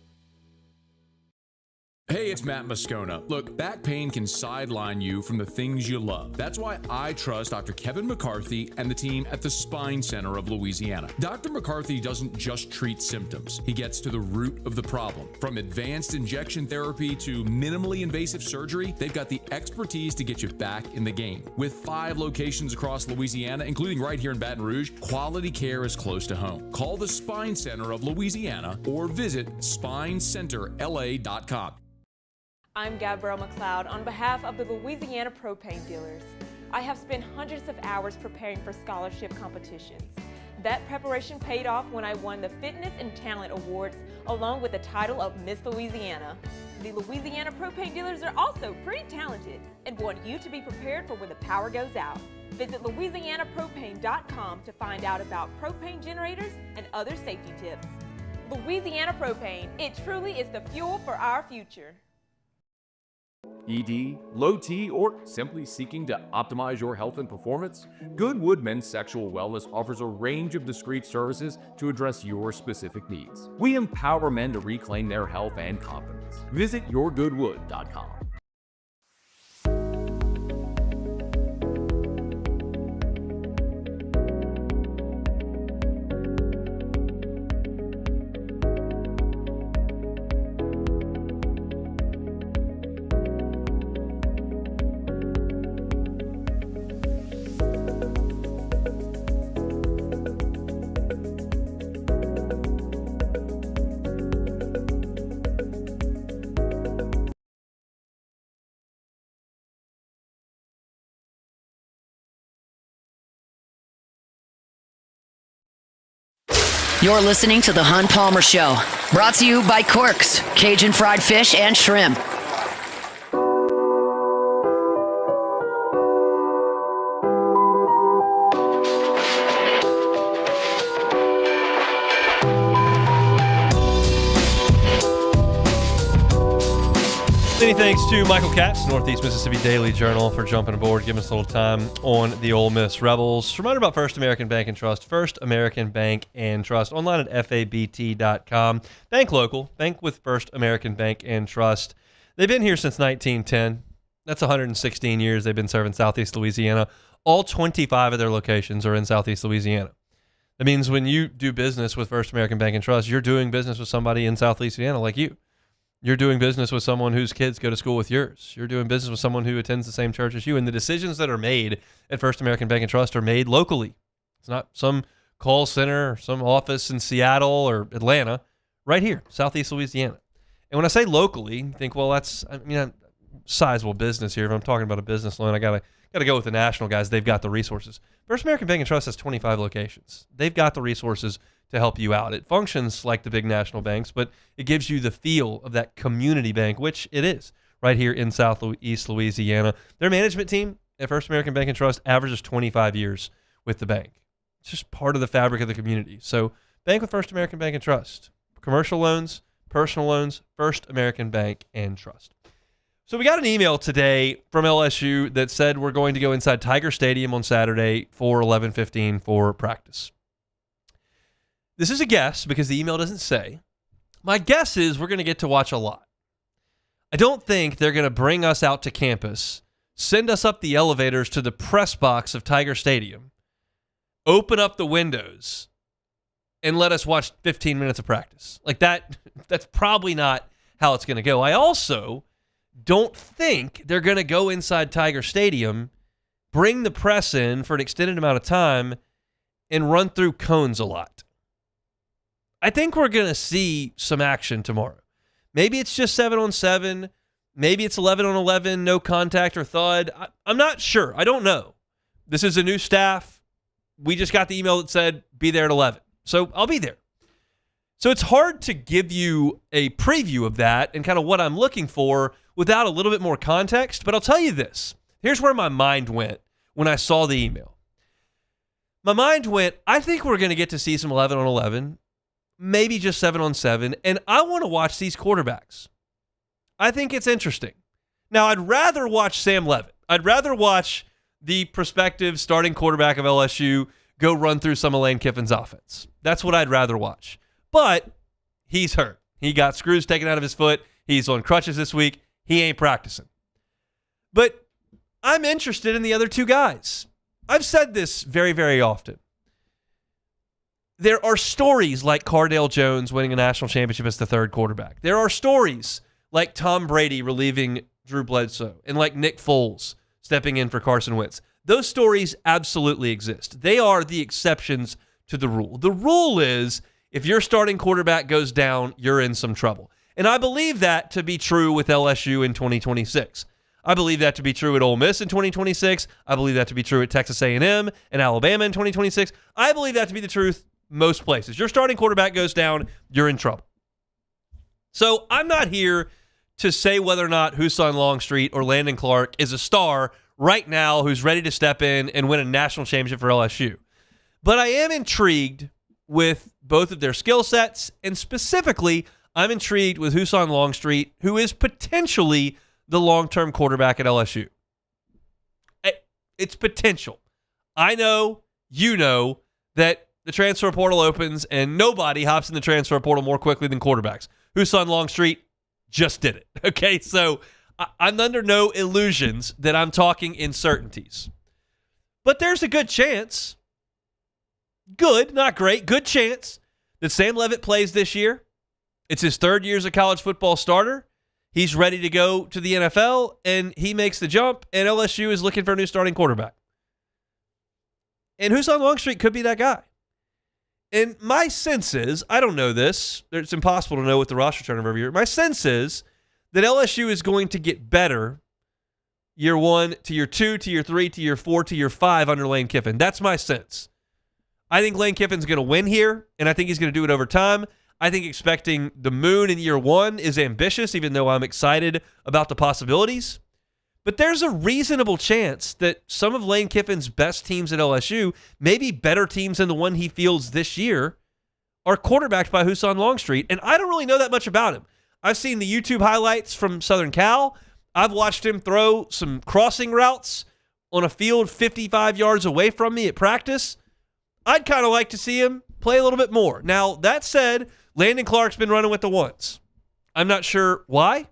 Hey, it's Matt Moscona. Look, back pain can sideline you from the things you love. That's why I trust Dr. Kevin McCarthy and the team at the Spine Center of Louisiana. Dr. McCarthy doesn't just treat symptoms. He gets to the root of the problem. From advanced injection therapy to minimally invasive surgery, they've got the expertise to get you back in the game. With 5 locations across Louisiana, including right here in Baton Rouge, quality care is close to home. Call the Spine Center of Louisiana or visit spinecenterla.com.
I'm Gabrielle McLeod on behalf of the Louisiana Propane Dealers. I have spent hundreds of hours preparing for scholarship competitions. That preparation paid off when I won the Fitness and Talent Awards along with the title of Miss Louisiana. The Louisiana Propane Dealers are also pretty talented and want you to be prepared for when the power goes out. Visit louisianapropane.com to find out about propane generators and other safety tips. Louisiana Propane, it truly is the fuel for our future.
ED, low T, or simply seeking to optimize your health and performance? Goodwood Men's Sexual Wellness offers a range of discreet services to address your specific needs. We empower men to reclaim their health and confidence. Visit yourgoodwood.com.
You're listening to The Hunt Palmer Show, brought to you by Corks, Cajun fried fish and shrimp.
Many thanks to Michael Katz, Northeast Mississippi Daily Journal, for jumping aboard, giving us a little time on the Ole Miss Rebels. Reminder about First American Bank and Trust. First American Bank and Trust, online at FABT.com. Bank local. Bank with First American Bank and Trust. They've been here since 1910. That's 116 years they've been serving Southeast Louisiana. All 25 of their locations are in Southeast Louisiana. That means when you do business with First American Bank and Trust, you're doing business with somebody in South Louisiana like you. You're doing business with someone whose kids go to school with yours. You're doing business with someone who attends the same church as you. And the decisions that are made at First American Bank and Trust are made locally. It's not some call center or some office in Seattle or Atlanta. Right here, Southeast Louisiana. And when I say locally, you think, well, that's sizable business here. If I'm talking about a business loan, I gotta go with the national guys. They've got the resources. First American Bank and Trust has 25 locations. They've got the resources to help you out. It functions like the big national banks, but it gives you the feel of that community bank, which it is right here in Southeast Louisiana. Their management team at First American Bank and Trust averages 25 years with the bank. It's just part of the fabric of the community. So bank with First American Bank and Trust. Commercial loans, personal loans, First American Bank and Trust. So we got an email today from LSU that said we're going to go inside Tiger Stadium on Saturday for 11:15 for practice. This is a guess because the email doesn't say. My guess is we're going to get to watch a lot. I don't think they're going to bring us out to campus, send us up the elevators to the press box of Tiger Stadium, open up the windows, and let us watch 15 minutes of practice. Like that's probably not how it's going to go. I also don't think they're going to go inside Tiger Stadium, bring the press in for an extended amount of time, and run through cones a lot. I think we're going to see some action tomorrow. Maybe it's just 7-on-7. Maybe it's 11-on-11, no contact or thud. I'm not sure. I don't know. This is a new staff. We just got the email that said, be there at 11. So I'll be there. So it's hard to give you a preview of that and kind of what I'm looking for without a little bit more context. But I'll tell you this. Here's where my mind went when I saw the email. My mind went, I think we're going to get to see some 11-on-11, maybe just 7-on-7, and I want to watch these quarterbacks. I think it's interesting. Now, I'd rather watch Sam Leavitt. I'd rather watch the prospective starting quarterback of LSU go run through some of Lane Kiffin's offense. That's what I'd rather watch. But he's hurt. He got screws taken out of his foot. He's on crutches this week. He ain't practicing. But I'm interested in the other two guys. I've said this very, very often. There are stories like Cardale Jones winning a national championship as the third quarterback. There are stories like Tom Brady relieving Drew Bledsoe and like Nick Foles stepping in for Carson Wentz. Those stories absolutely exist. They are the exceptions to the rule. The rule is if your starting quarterback goes down, you're in some trouble. And I believe that to be true with LSU in 2026. I believe that to be true at Ole Miss in 2026. I believe that to be true at Texas A&M and Alabama in 2026. I believe that to be the truth most places. Your starting quarterback goes down, you're in trouble. So I'm not here to say whether or not Husan Longstreet or Landon Clark is a star right now who's ready to step in and win a national championship for LSU. But I am intrigued with both of their skill sets, and specifically, I'm intrigued with Husan Longstreet, who is potentially the long-term quarterback at LSU. It's potential. I know, you know, that the transfer portal opens and nobody hops in the transfer portal more quickly than quarterbacks. Husan Longstreet just did it. Okay, so I'm under no illusions that I'm talking in certainties. But there's a good chance, good, not great, good chance that Sam Leavitt plays this year. It's his third year as a college football starter. He's ready to go to the NFL, and he makes the jump, and LSU is looking for a new starting quarterback. And Husan Longstreet could be that guy. And my sense is, I don't know this, it's impossible to know with the roster turnover every year. My sense is that LSU is going to get better year 1 to year 2 to year 3 to year 4 to year 5 under Lane Kiffin. That's my sense. I think Lane Kiffin's going to win here, and I think he's going to do it over time. I think expecting the moon in year 1 is ambitious, even though I'm excited about the possibilities. But there's a reasonable chance that some of Lane Kiffin's best teams at LSU, maybe better teams than the one he fields this year, are quarterbacked by Husan Longstreet. And I don't really know that much about him. I've seen the YouTube highlights from Southern Cal. I've watched him throw some crossing routes on a field 55 yards away from me at practice. I'd kind of like to see him play a little bit more. Now, that said, Landon Clark's been running with the ones. I'm not sure why.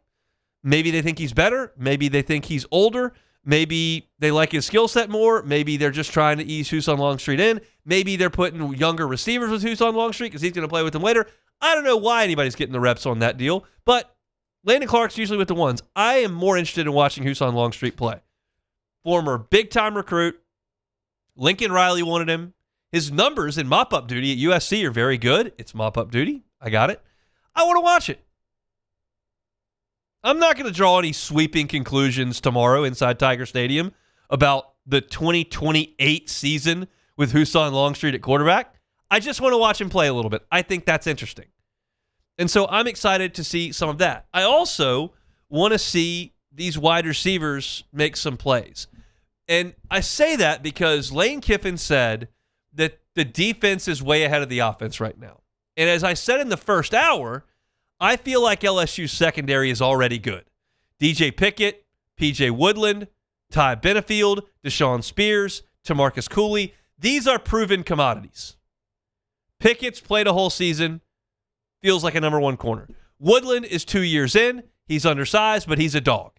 Maybe they think he's better. Maybe they think he's older. Maybe they like his skill set more. Maybe they're just trying to ease Husan Longstreet in. Maybe they're putting younger receivers with Husan Longstreet because he's going to play with them later. I don't know why anybody's getting the reps on that deal, but Landon Clark's usually with the ones. I am more interested in watching Husan Longstreet play. Former big-time recruit. Lincoln Riley wanted him. His numbers in mop-up duty at USC are very good. It's mop-up duty. I got it. I want to watch it. I'm not going to draw any sweeping conclusions tomorrow inside Tiger Stadium about the 2028 season with Husan Longstreet at quarterback. I just want to watch him play a little bit. I think that's interesting. And so I'm excited to see some of that. I also want to see these wide receivers make some plays. And I say that because Lane Kiffin said that the defense is way ahead of the offense right now. And as I said in the first hour, I feel like LSU's secondary is already good. DJ Pickett, PJ Woodland, Ty Benefield, Deshaun Spears, Tamarcus Cooley. These are proven commodities. Pickett's played a whole season, feels like a number 1 corner. Woodland is 2 years in. He's undersized, but he's a dog.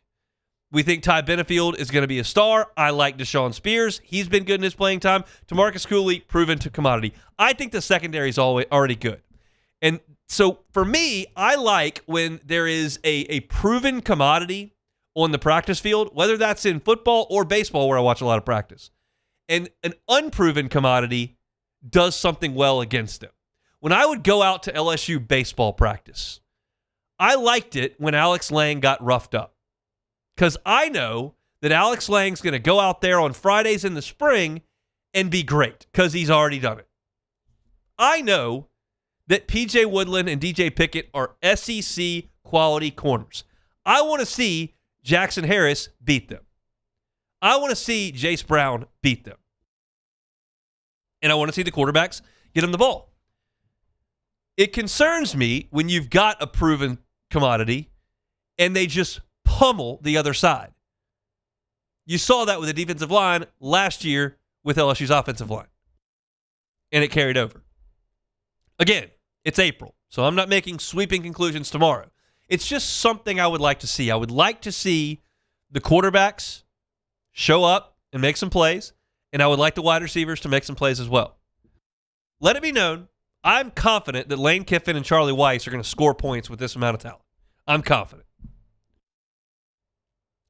We think Ty Benefield is going to be a star. I like Deshaun Spears. He's been good in his playing time. Tamarcus Cooley, proven to commodity. I think the secondary is already good. And so for me, I like when there is a proven commodity on the practice field, whether that's in football or baseball where I watch a lot of practice. And an unproven commodity does something well against them. When I would go out to LSU baseball practice, I liked it when Alex Lang got roughed up because I know that Alex Lang's going to go out there on Fridays in the spring and be great because he's already done it. I know that P.J. Woodland and DJ Pickett are SEC quality corners. I want to see Jackson Harris beat them. I want to see Jace Brown beat them. And I want to see the quarterbacks get them the ball. It concerns me when you've got a proven commodity and they just pummel the other side. You saw that with the defensive line last year with LSU's offensive line. And it carried over. Again, it's April, so I'm not making sweeping conclusions tomorrow. It's just something I would like to see. I would like to see the quarterbacks show up and make some plays, and I would like the wide receivers to make some plays as well. Let it be known, I'm confident that Lane Kiffin and Charlie Weiss are going to score points with this amount of talent. I'm confident.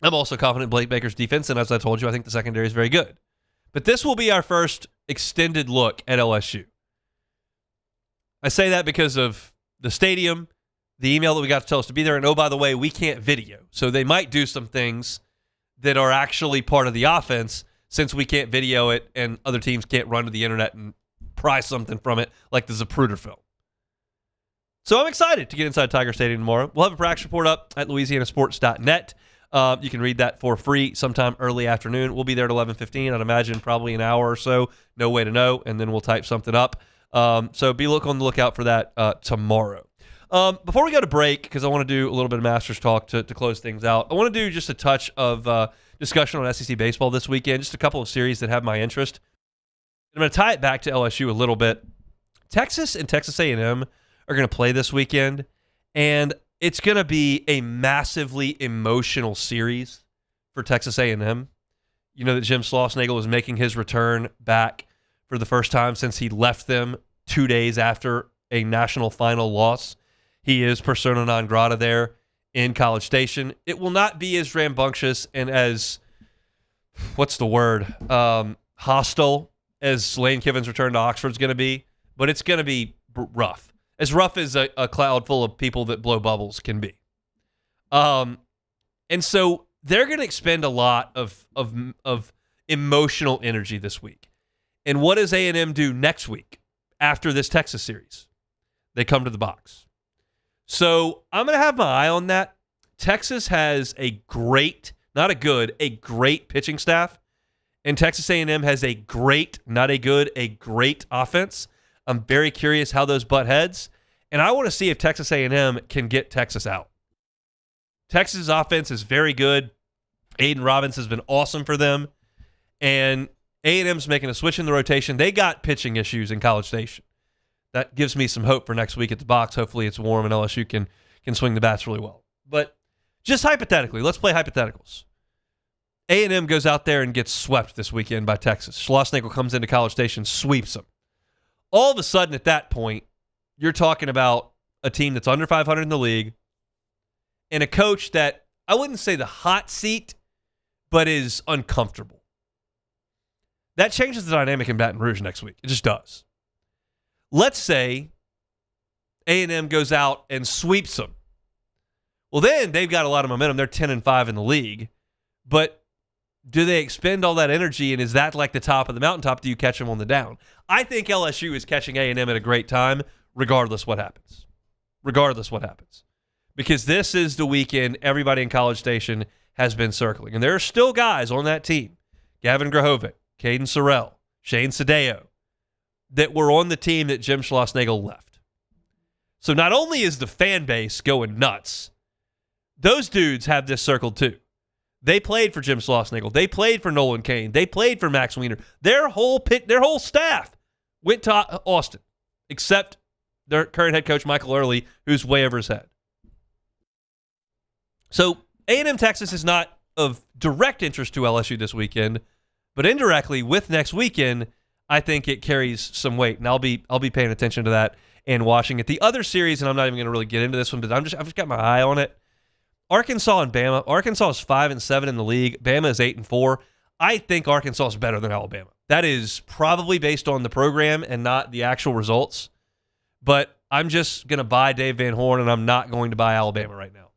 I'm also confident in Blake Baker's defense, and as I told you, I think the secondary is very good. But this will be our first extended look at LSU. I say that because of the stadium, the email that we got to tell us to be there, and oh, by the way, we can't video. So they might do some things that are actually part of the offense since we can't video it and other teams can't run to the internet and pry something from it like the Zapruder film. So I'm excited to get inside Tiger Stadium tomorrow. We'll have a practice report up at louisianasports.net. You can read that for free sometime early afternoon. We'll be there at 11:15. I'd imagine probably an hour or so. No way to know. And then we'll type something up. So be on the lookout for that tomorrow. Before we go to break, because I want to do a little bit of Masters talk to close things out, I want to do just a touch of discussion on SEC baseball this weekend, just a couple of series that have my interest. I'm going to tie it back to LSU a little bit. Texas and Texas A&M are going to play this weekend, and it's going to be a massively emotional series for Texas A&M. You know that Jim Schlossnagle is making his return back for the first time since he left them 2 days after a national final loss. He is persona non grata there in College Station. It will not be as rambunctious and as, what's the word, hostile as Lane Kiffin's return to Oxford is going to be, but it's going to be rough. As rough as a cloud full of people that blow bubbles can be. And so they're going to expend a lot of emotional energy this week. And what does A&M do next week after this Texas series? They come to the box. So I'm going to have my eye on that. Texas has a great, not a good, a great pitching staff. And Texas A&M has a great, not a good, a great offense. I'm very curious how those butt heads. And I want to see if Texas A&M can get Texas out. Texas' offense is very good. Aiden Robbins has been awesome for them. And A&M's making a switch in the rotation. They got pitching issues in College Station. That gives me some hope for next week at the box. Hopefully it's warm and LSU can swing the bats really well. But just hypothetically, let's play hypotheticals. A&M goes out there and gets swept this weekend by Texas. Schlossnagle comes into College Station, sweeps them. All of a sudden at that point, you're talking about a team that's under 500 in the league and a coach that, I wouldn't say the hot seat, but is uncomfortable. That changes the dynamic in Baton Rouge next week. It just does. Let's say A&M goes out and sweeps them. Well, then they've got a lot of momentum. They're 10-5 in the league. But do they expend all that energy, and is that like the top of the mountaintop? Do you catch them on the down? I think LSU is catching A&M at a great time, regardless what happens. Regardless what happens. Because this is the weekend everybody in College Station has been circling. And there are still guys on that team, Gavin Grahovic, Caden Sorrell, Shane Sadeo, that were on the team that Jim Schlossnagle left. So not only is the fan base going nuts, those dudes have this circled too. They played for Jim Schlossnagle. They played for Nolan Cain. They played for Max Wiener. Their whole staff went to Austin, except their current head coach, Michael Early, who's way over his head. So A&M Texas is not of direct interest to LSU this weekend, but indirectly with next weekend, I think it carries some weight, and I'll be paying attention to that and watching it. The other series, and I'm not even going to really get into this one, but I've just got my eye on it. Arkansas and Bama. Arkansas is 5-7 in the league. Bama is 8-4. I think Arkansas is better than Alabama. That is probably based on the program and not the actual results. But I'm just going to buy Dave Van Horn, and I'm not going to buy Alabama right now.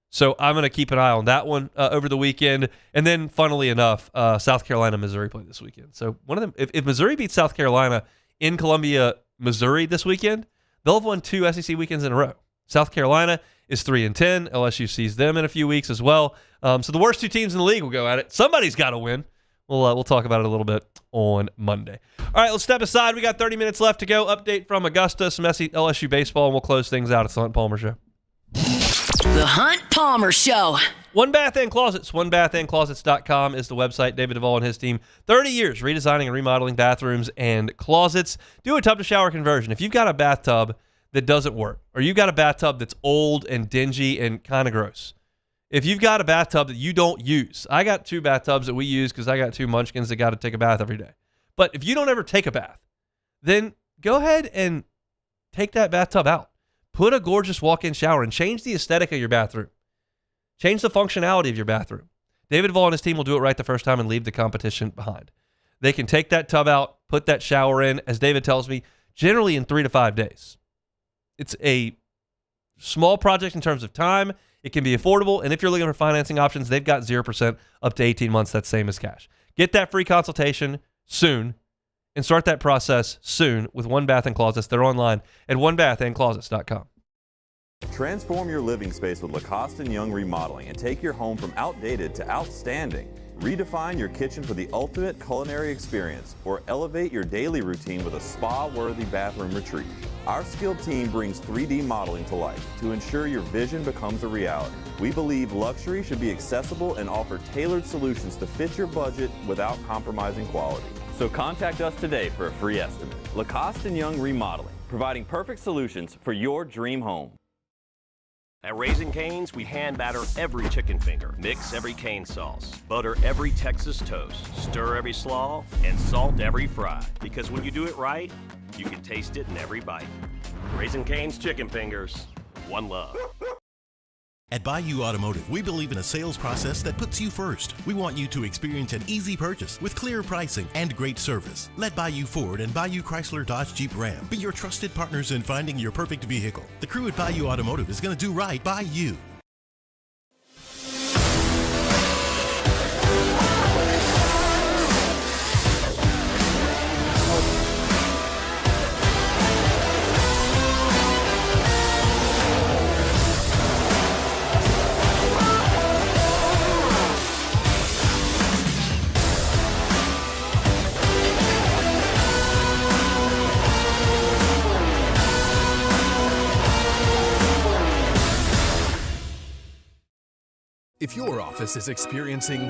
So I'm going to keep an eye on that one over the weekend. And then, funnily enough, South Carolina, Missouri play this weekend. So one of them, if Missouri beats South Carolina in Columbia, Missouri this weekend, they'll have won 2 SEC weekends in a row. South Carolina is 3-10. LSU sees them in a few weeks as well. So the worst 2 teams in the league will go at it. Somebody's got to win. We'll talk about it a little bit on Monday. All right, let's step aside. We got 30 minutes left to go. Update from Augusta, some LSU baseball, and we'll close things out. It's the Hunt Palmer Show.
The Hunt Palmer Show.
One Bath and Closets. OneBathAndClosets.com is the website. David Duvall and his team, 30 years redesigning and remodeling bathrooms and closets. Do a tub-to-shower conversion. If you've got a bathtub that doesn't work, or you've got a bathtub that's old and dingy and kind of gross, if you've got a bathtub that you don't use, I got 2 bathtubs that we use because I got 2 munchkins that got to take a bath every day. But if you don't ever take a bath, then go ahead and take that bathtub out. Put a gorgeous walk-in shower and change the aesthetic of your bathroom. Change the functionality of your bathroom. David Duvall and his team will do it right the first time and leave the competition behind. They can take that tub out, put that shower in, as David tells me, generally in 3 to 5 days. It's a small project in terms of time. It can be affordable, and if you're looking for financing options, they've got 0% up to 18 months. That's same as cash. Get that free consultation soon and start that process soon with One Bath and Closets. They're online at onebathandclosets.com.
Transform your living space with Lacoste & Young Remodeling and take your home from outdated to outstanding. Redefine your kitchen for the ultimate culinary experience, or elevate your daily routine with a spa-worthy bathroom retreat. Our skilled team brings 3D modeling to life to ensure your vision becomes a reality. We believe luxury should be accessible and offer tailored solutions to fit your budget without compromising quality. So contact us today for a free estimate. Lacoste & Young Remodeling, providing perfect solutions for your dream home.
At Raising Cane's, we hand batter every chicken finger, mix every cane sauce, butter every Texas toast, stir every slaw, and salt every fry. Because when you do it right, you can taste it in every bite. Raising Cane's chicken fingers, one love.
At Bayou Automotive, we believe in a sales process that puts you first. We want you to experience an easy purchase with clear pricing and great service. Let Bayou Ford and Bayou Chrysler Dodge Jeep Ram be your trusted partners in finding your perfect vehicle. The crew at Bayou Automotive is going to do right by you.
If your office is experiencing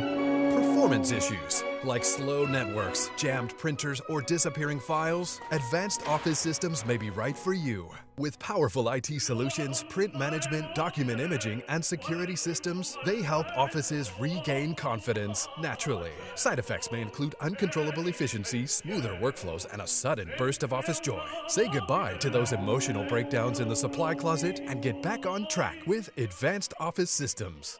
performance issues like slow networks, jammed printers, or disappearing files, Advanced Office Systems may be right for you. With powerful IT solutions, print management, document imaging, and security systems, they help offices regain confidence naturally. Side effects may include uncontrollable efficiency, smoother workflows, and a sudden burst of office joy. Say goodbye to those emotional breakdowns in the supply closet and get back on track with Advanced Office Systems.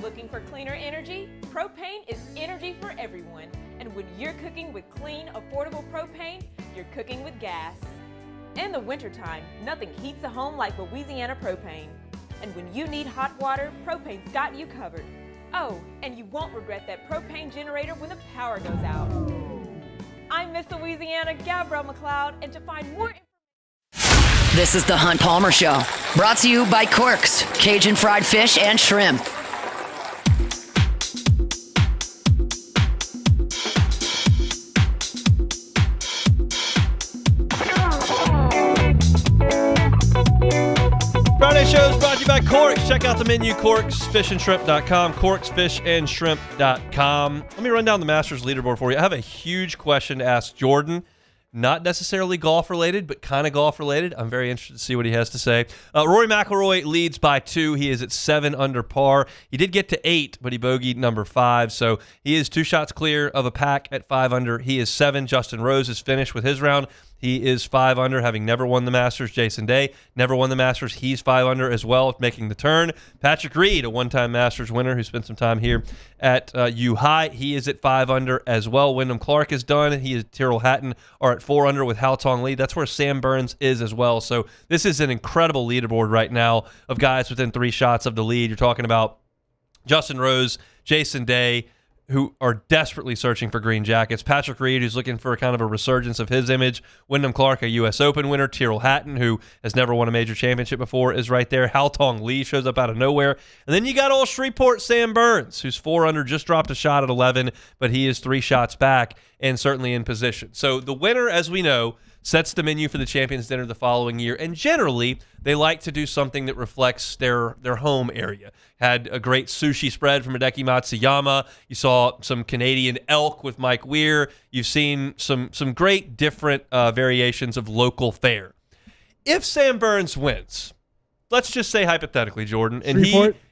Looking for cleaner energy? Propane is energy for everyone. And when you're cooking with clean, affordable propane, you're cooking with gas. In the wintertime, nothing heats a home like Louisiana propane. And when you need hot water, propane's got you covered. Oh, and you won't regret that propane generator when the power goes out. I'm Miss Louisiana, Gabrielle McLeod, and to find more
This is the Hunt Palmer Show, brought to you by Quirks, Cajun fried fish and shrimp.
by Corks. Check out the menu, corksfishandshrimp.com, corksfishandshrimp.com. Let me run down the Masters leaderboard for you. I have a huge question to ask Jordan. Not necessarily golf-related, but kind of golf-related. I'm very interested to see what he has to say. Rory McIlroy leads by 2. He is at 7 under par. He did get to 8, but he bogeyed number 5, so he is 2 shots clear of a pack at 5 under. He is 7. Justin Rose is finished with his round. He is 5 under, having never won the Masters. Jason Day never won the Masters. He's 5 under as well, making the turn. Patrick Reed, a one-time Masters winner who spent some time here at U-High. He is at 5 under as well. Wyndham Clark is done. He is Tyrrell Hatton are at 4 under with Hao Tong Lee. That's where Sam Burns is as well. So this is an incredible leaderboard right now of guys within 3 shots of the lead. You're talking about Justin Rose, Jason Day, who are desperately searching for green jackets. Patrick Reed, who's looking for kind of a resurgence of his image. Wyndham Clark, a U.S. Open winner. Tyrrell Hatton, who has never won a major championship before, is right there. Hao Tong Lee shows up out of nowhere. And then you got old Shreveport Sam Burns, who's 4 under, just dropped a shot at 11, but he is 3 shots back and certainly in position. So the winner, as we know, sets the menu for the Champions Dinner the following year. And generally, they like to do something that reflects their home area. Had a great sushi spread from Hideki Matsuyama. You saw some Canadian elk with Mike Weir. You've seen some great different variations of local fare. If Sam Burns wins, let's just say hypothetically, Jordan, and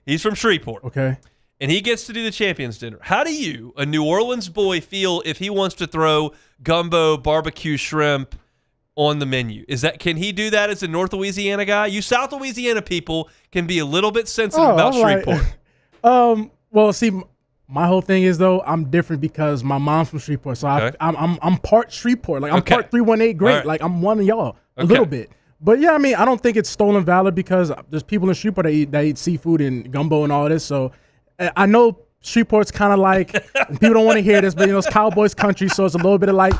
he's from Shreveport.
Okay.
And he gets to do the Champions Dinner. How do you, a New Orleans boy, feel if he wants to throw gumbo, barbecue shrimp on the menu? Can he do that as a North Louisiana guy? You South Louisiana people can be a little bit sensitive about Shreveport.
Well, see, my whole thing is though I'm different because my mom's from Shreveport, so okay. I'm part Shreveport. Like I'm part 318 great. Right. Like I'm one of y'all a little bit. But yeah, I mean, I don't think it's stolen valor because there's people in Shreveport that eat seafood and gumbo and all this. So I know Shreveport's kind of like and people don't want to hear this, but it's Cowboys country, so it's a little bit of like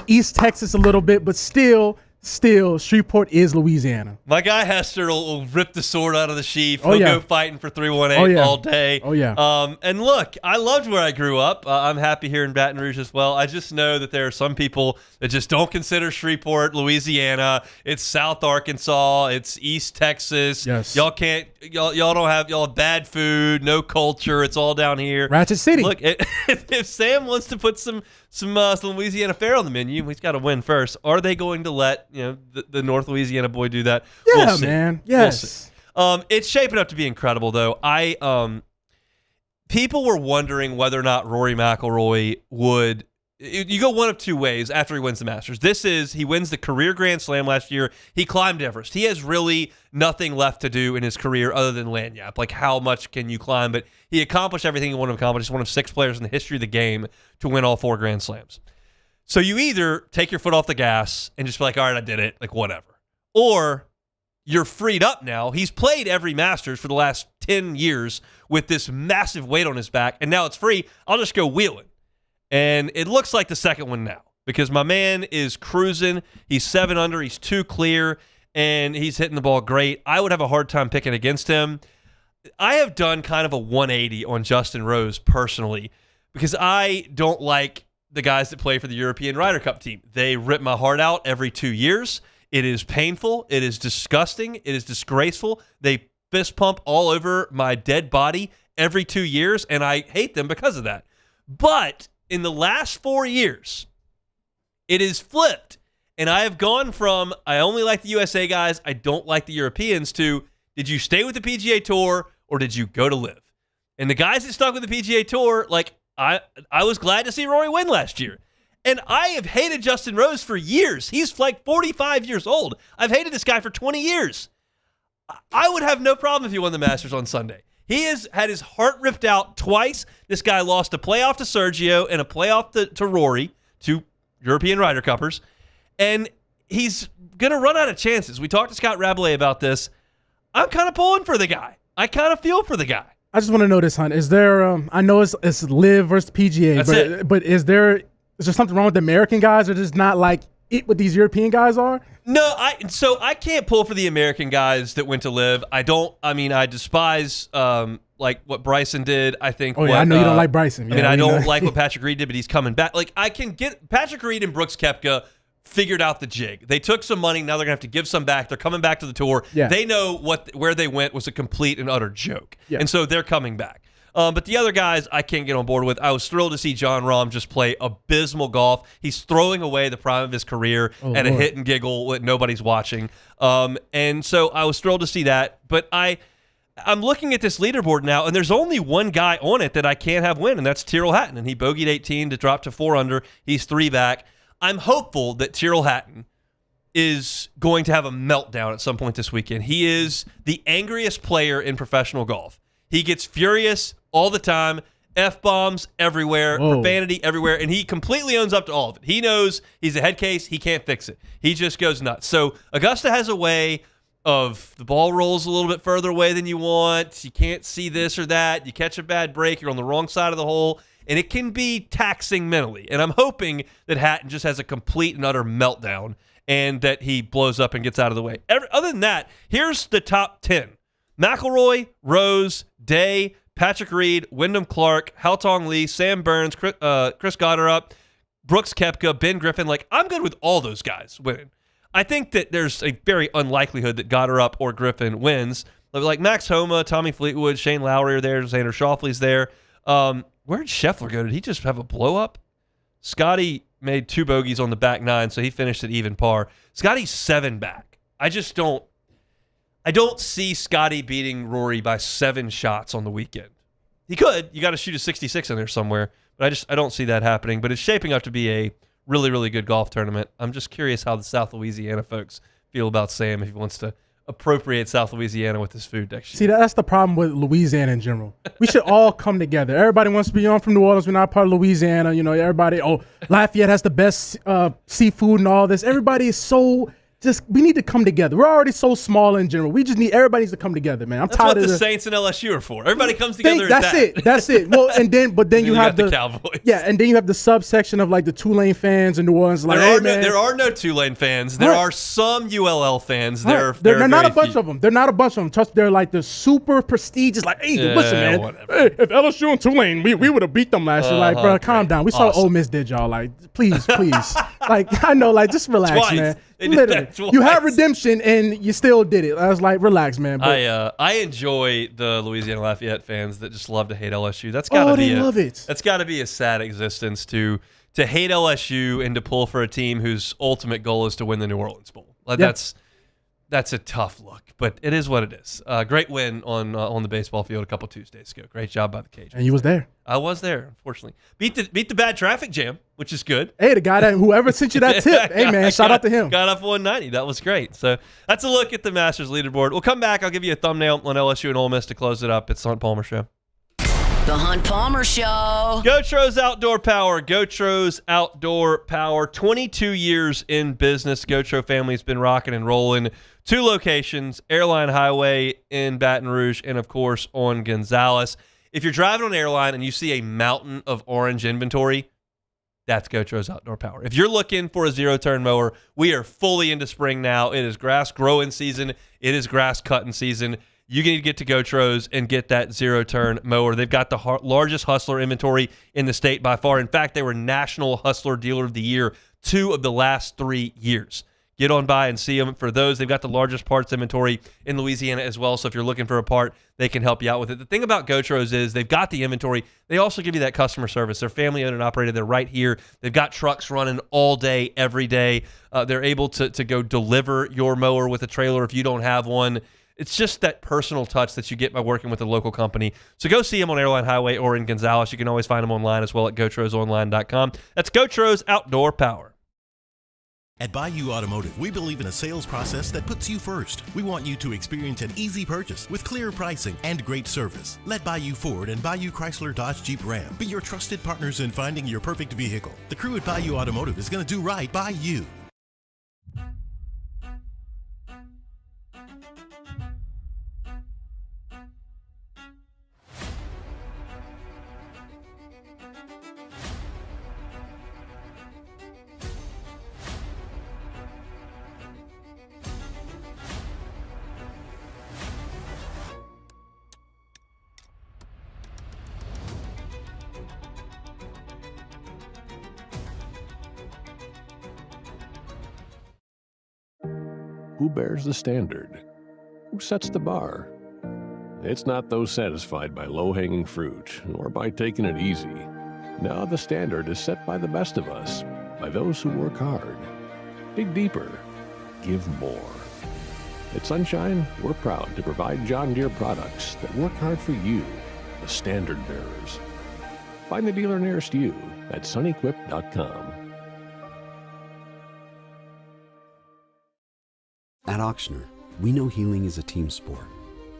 East Texas a little bit, but still Shreveport is Louisiana.
My guy Hester will rip the sword out of the sheath. He'll go fighting for 318 all day.
Oh, yeah.
And look, I loved where I grew up. I'm happy here in Baton Rouge as well. I just know that there are some people that just don't consider Shreveport Louisiana. It's South Arkansas. It's East Texas.
Yes.
Y'all have bad food, no culture. It's all down here.
Ratchet City.
Look, if Sam wants to put some Louisiana fare on the menu, he's got to win first. Are they going to let the North Louisiana boy do that?
Yeah,
we'll see.
man. Yes.
We'll see. It's shaping up to be incredible, though. People were wondering whether or not Rory McIlroy would. You go one of two ways after he wins the Masters. He wins the career Grand Slam last year. He climbed Everest. He has really nothing left to do in his career other than lanyap. Like, how much can you climb? But he accomplished everything he wanted to accomplish. He's one of 6 players in the history of the game to win all 4 Grand Slams. So you either take your foot off the gas and just be like, all right, I did it, like whatever. Or you're freed up now. He's played every Masters for the last 10 years with this massive weight on his back, and now it's free. I'll just go wheeling. And it looks like the second one now because my man is cruising. He's 7 under. He's 2 clear, and he's hitting the ball great. I would have a hard time picking against him. I have done kind of a 180 on Justin Rose personally because I don't like the guys that play for the European Ryder Cup team. They rip my heart out every 2 years. It is painful. It is disgusting. It is disgraceful. They fist pump all over my dead body every 2 years, and I hate them because of that. But in the last 4 years, it is flipped. And I have gone from, I only like the USA guys, I don't like the Europeans, to, did you stay with the PGA Tour or did you go to live? And the guys that stuck with the PGA Tour, like, I was glad to see Rory win last year. And I have hated Justin Rose for years. He's like 45 years old. I've hated this guy for 20 years. I would have no problem if he won the Masters on Sunday. He has had his heart ripped out twice. This guy lost a playoff to Sergio and a playoff to Rory, 2 European Ryder Cuppers, and he's going to run out of chances. We talked to Scott Rabelais about this. I'm kind of pulling for the guy. I kind of feel for the guy.
I just want to know this, Hunt. Is there, I know it's Live versus PGA, but is there something wrong with the American guys or just not like it what these European guys are?
No, I can't pull for the American guys that went to Live. I despise like what Bryson did. I think.
I know you don't like Bryson.
I don't like what Patrick Reed did, but he's coming back. Like I can get Patrick Reed and Brooks Koepka figured out the jig. They took some money. Now they're going to have to give some back. They're coming back to the tour.
Yeah.
They know where they went was a complete and utter joke.
Yeah.
And so they're coming back. But the other guys I can't get on board with. I was thrilled to see John Rahm just play abysmal golf. He's throwing away the prime of his career at a hit and giggle that nobody's watching. And so I was thrilled to see that. But I'm looking at this leaderboard now, and there's only one guy on it that I can't have win, and that's Tyrrell Hatton. And he bogeyed 18 to drop to 4 under. He's 3 back. I'm hopeful that Tyrrell Hatton is going to have a meltdown at some point this weekend. He is the angriest player in professional golf. He gets furious all the time, F-bombs everywhere, profanity everywhere, and he completely owns up to all of it. He knows he's a head case. He can't fix it. He just goes nuts. So Augusta has a way of the ball rolls a little bit further away than you want. You can't see this or that. You catch a bad break. You're on the wrong side of the hole, and it can be taxing mentally. And I'm hoping that Hatton just has a complete and utter meltdown and that he blows up and gets out of the way. Other than that, here's the top 10. McIlroy, Rose, Day, Patrick Reed, Wyndham Clark, Haotong Lee, Sam Burns, Chris Gotterup, Brooks Koepka, Ben Griffin. I'm good with all those guys winning. I think that there's a very unlikelihood that Gotterup or Griffin wins. Like Max Homa, Tommy Fleetwood, Shane Lowry are there, Xander Schauffele's there. Where'd Scheffler go? Did he just have a blow-up? Scotty made 2 bogeys on the back 9, so he finished at even par. Scotty's 7 back. I don't see Scotty beating Rory by 7 shots on the weekend. He could. You got to shoot a 66 in there somewhere, but I don't see that happening. But it's shaping up to be a really, really good golf tournament. I'm just curious how the South Louisiana folks feel about Sam if he wants to appropriate South Louisiana with his food next year.
See, that's the problem with Louisiana in general. We should all come together. Everybody wants to be on from New Orleans. We're not part of Louisiana. Everybody, Lafayette has the best seafood and all this. Everybody is so... we need to come together. We're already so small in general. Everybody needs to come together, man.
That's what the Saints and LSU are for. Everybody comes together.
That's it. Well, but then you have
the Cowboys.
Yeah, and then you have the subsection of the Tulane fans in New Orleans.
There are no Tulane fans. There are some ULL fans.
They're not a bunch of them. They're not a bunch of them. Trust me, they're the super prestigious. Listen, man.
Whatever.
Hey, if LSU and Tulane, we would have beat them last year. Bro, calm down. We saw Ole Miss did y'all. Please. I know. Just relax,
Twice.
man.
They did that twice.
You have redemption, and you still did it. I was relax, man. But
I enjoy the Louisiana Lafayette fans that just love to hate LSU. That's got to
love it.
That's got to be a sad existence to hate LSU and to pull for a team whose ultimate goal is to win the New Orleans Bowl. That's a tough look, but it is what it is. Great win on the baseball field a couple Tuesdays ago. Great job by the Cajuns.
And you was there.
I was there, unfortunately. Beat the bad traffic jam, which is good.
Hey, the guy whoever sent you that tip, hey man, shout out to him.
Got up 190. That was great. So that's a look at the Masters leaderboard. We'll come back. I'll give you a thumbnail on LSU and Ole Miss to close it up. It's the Hunt Palmer Show.
The Hunt Palmer Show.
Gotros Outdoor Power. Gotros Outdoor Power. 22 years in business. Gotro family's been rocking and rolling. 2 locations, Airline Highway in Baton Rouge and, of course, on Gonzales. If you're driving on Airline and you see a mountain of orange inventory, that's Gotros Outdoor Power. If you're looking for a zero-turn mower, we are fully into spring now. It is grass growing season. It is grass cutting season. You need to get to Gotros and get that zero-turn mower. They've got the largest Hustler inventory in the state by far. In fact, they were National Hustler Dealer of the Year 2 of the last 3 years. Get on by and see them. For those, they've got the largest parts inventory in Louisiana as well. So if you're looking for a part, they can help you out with it. The thing about Gotros is they've got the inventory. They also give you that customer service. They're family-owned and operated. They're right here. They've got trucks running all day, every day. They're able to go deliver your mower with a trailer if you don't have one. It's just that personal touch that you get by working with a local company. So go see them on Airline Highway or in Gonzales. You can always find them online as well at GotrosOnline.com. That's Gotros Outdoor Power.
At Bayou Automotive, we believe in a sales process that puts you first. We want you to experience an easy purchase with clear pricing and great service. Let Bayou Ford and Bayou Chrysler Dodge Jeep Ram be your trusted partners in finding your perfect vehicle. The crew at Bayou Automotive is going to do right by you.
Who bears the standard? Who sets the bar? It's not those satisfied by low-hanging fruit or by taking it easy. Now the standard is set by the best of us, by those who work hard. Dig deeper. Give more. At Sunshine, we're proud to provide John Deere products that work hard for you, the standard bearers. Find the dealer nearest you at sunequip.com.
At Ochsner, we know healing is a team sport.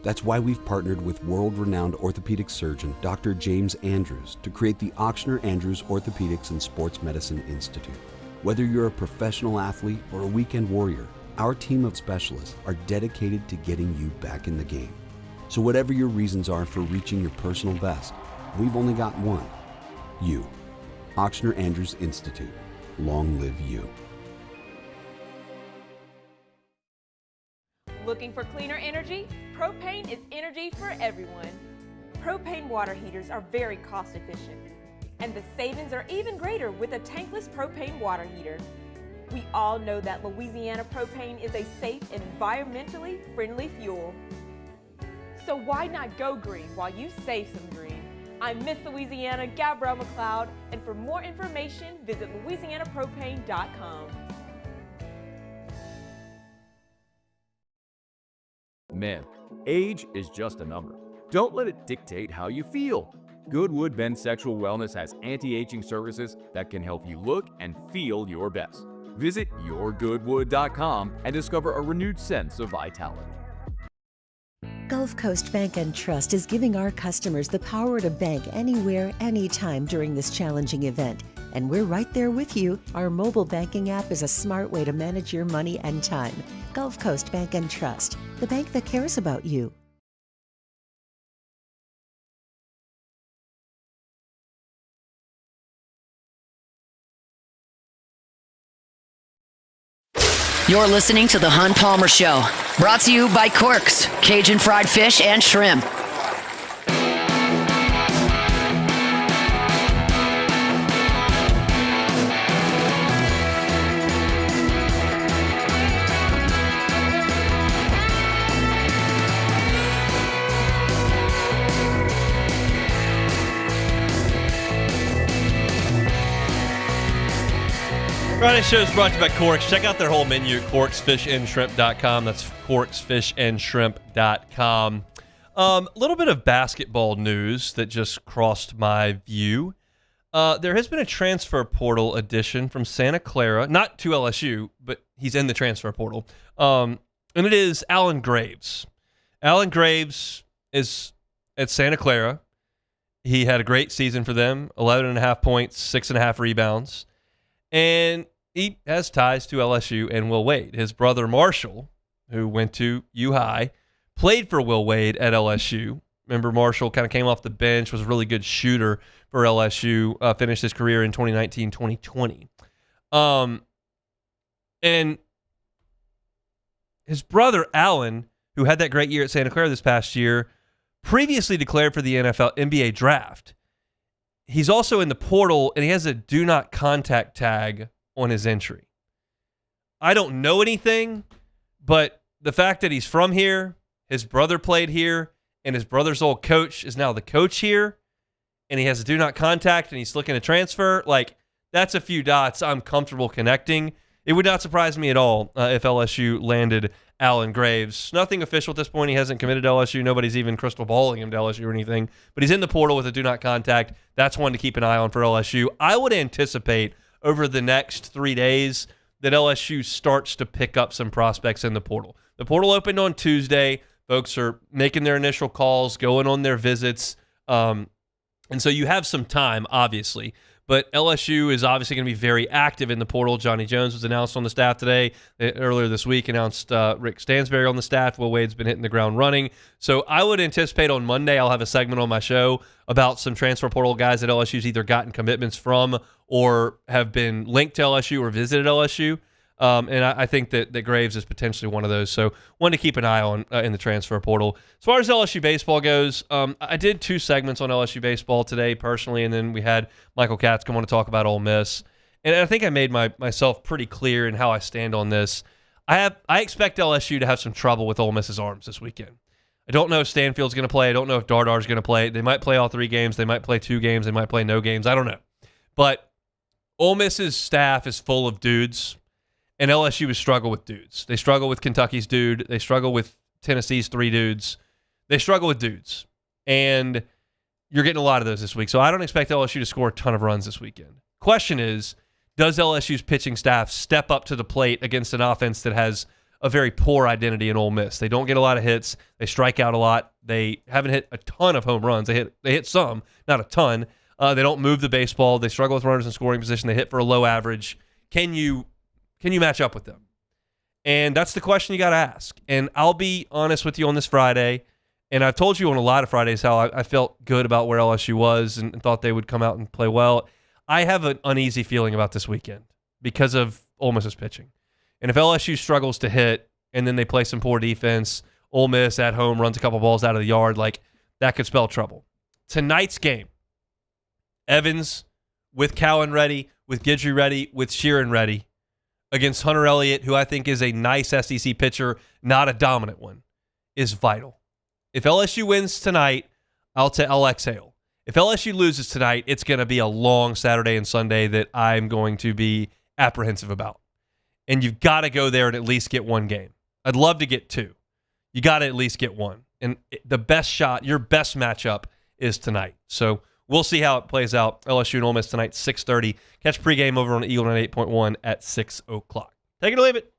That's why we've partnered with world-renowned orthopedic surgeon Dr. James Andrews to create the Ochsner Andrews Orthopedics and Sports Medicine Institute. Whether you're a professional athlete or a weekend warrior, our team of specialists are dedicated to getting you back in the game. So whatever your reasons are for reaching your personal best, we've only got one: you. Ochsner Andrews Institute. Long live you.
Looking for cleaner energy? Propane is energy for everyone. Propane water heaters are very cost efficient, and the savings are even greater with a tankless propane water heater. We all know that Louisiana propane is a safe and environmentally friendly fuel. So why not go green while you save some green? I'm Miss Louisiana, Gabrielle McLeod, and for more information, visit louisianapropane.com.
Man, age is just a number. Don't let it dictate how you feel. Goodwood Men's Sexual Wellness has anti-aging services that can help you look and feel your best. Visit yourgoodwood.com and discover a renewed sense of vitality.
Gulf Coast Bank and Trust is giving our customers the power to bank anywhere, anytime during this challenging event. And we're right there with you. Our mobile banking app is a smart way to manage your money and time. Gulf Coast Bank and Trust, the bank that cares about you.
You're listening to The Hunt Palmer Show, brought to you by Corks, Cajun Fried Fish and Shrimp.
Friday's show is brought to you by Corks. Check out their whole menu at corksfishandshrimp.com. That's corksfishandshrimp.com. A little bit of basketball news that just crossed my view. There has been a transfer portal addition from Santa Clara, not to LSU, but he's in the transfer portal. And it is Alan Graves. Alan Graves is at Santa Clara. He had a great season for them, 11.5 points, 6.5 rebounds. And he has ties to LSU and Will Wade. His brother Marshall, who went to U-High, played for Will Wade at LSU. Remember, Marshall kind of came off the bench, was a really good shooter for LSU, finished his career in 2019-2020. And his brother Alan, who had that great year at Santa Clara this past year, previously declared for the NBA draft. He's also in the portal, and he has a do not contact tag on his entry. I don't know anything, but the fact that he's from here, his brother played here, and his brother's old coach is now the coach here, and he has a do not contact, and he's looking to transfer, like, that's a few dots I'm comfortable connecting. It would not surprise me at all if LSU landed Alan Graves. Nothing official at this point. He hasn't committed to LSU. Nobody's even crystal balling him to LSU or anything. But he's in the portal with a do not contact. That's one to keep an eye on for LSU. I would anticipate over the next 3 days that LSU starts to pick up some prospects in the portal. The portal opened on Tuesday. Folks are making their initial calls, going on their visits. And so you have some time, obviously. But LSU is obviously going to be very active in the portal. Johnny Jones was announced on the staff today. Earlier this week, announced Rick Stansberry on the staff. Will Wade's been hitting the ground running. So I would anticipate on Monday I'll have a segment on my show about some transfer portal guys that LSU's either gotten commitments from or have been linked to LSU or visited LSU. And I think that Graves is potentially one of those. So one to keep an eye on in the transfer portal. As far as LSU baseball goes, I did 2 segments on LSU baseball today personally, and then we had Michael Katz come on to talk about Ole Miss. And I think I made myself pretty clear in how I stand on this. I expect LSU to have some trouble with Ole Miss's arms this weekend. I don't know if Stanfield's going to play. I don't know if Dardar's going to play. They might play all 3 games. They might play 2 games. They might play no games. I don't know. But Ole Miss's staff is full of dudes, and LSU has struggled with dudes. They struggle with Kentucky's dude. They struggle with Tennessee's 3 dudes. They struggle with dudes. And you're getting a lot of those this week. So I don't expect LSU to score a ton of runs this weekend. Question is, does LSU's pitching staff step up to the plate against an offense that has a very poor identity in Ole Miss? They don't get a lot of hits. They strike out a lot. They haven't hit a ton of home runs. They hit some, not a ton. They don't move the baseball. They struggle with runners in scoring position. They hit for a low average. Can you match up with them? And that's the question you got to ask. And I'll be honest with you on this Friday. And I've told you on a lot of Fridays how I felt good about where LSU was and thought they would come out and play well. I have an uneasy feeling about this weekend because of Ole Miss's pitching. And if LSU struggles to hit and then they play some poor defense, Ole Miss at home runs a couple balls out of the yard, like that could spell trouble. Tonight's game, Evans with Cowan ready, with Guidry ready, with Sheeran ready against Hunter Elliott, who I think is a nice SEC pitcher, not a dominant one, is vital. If LSU wins tonight, I'll exhale. If LSU loses tonight, it's going to be a long Saturday and Sunday that I'm going to be apprehensive about. And you've got to go there and at least get 1 game. I'd love to get 2. You got to at least get 1. And the best shot, your best matchup is tonight. So we'll see how it plays out. LSU and Ole Miss tonight, 6:30. Catch pregame over on Eagle 98.1 at 6 o'clock. Take it or leave it.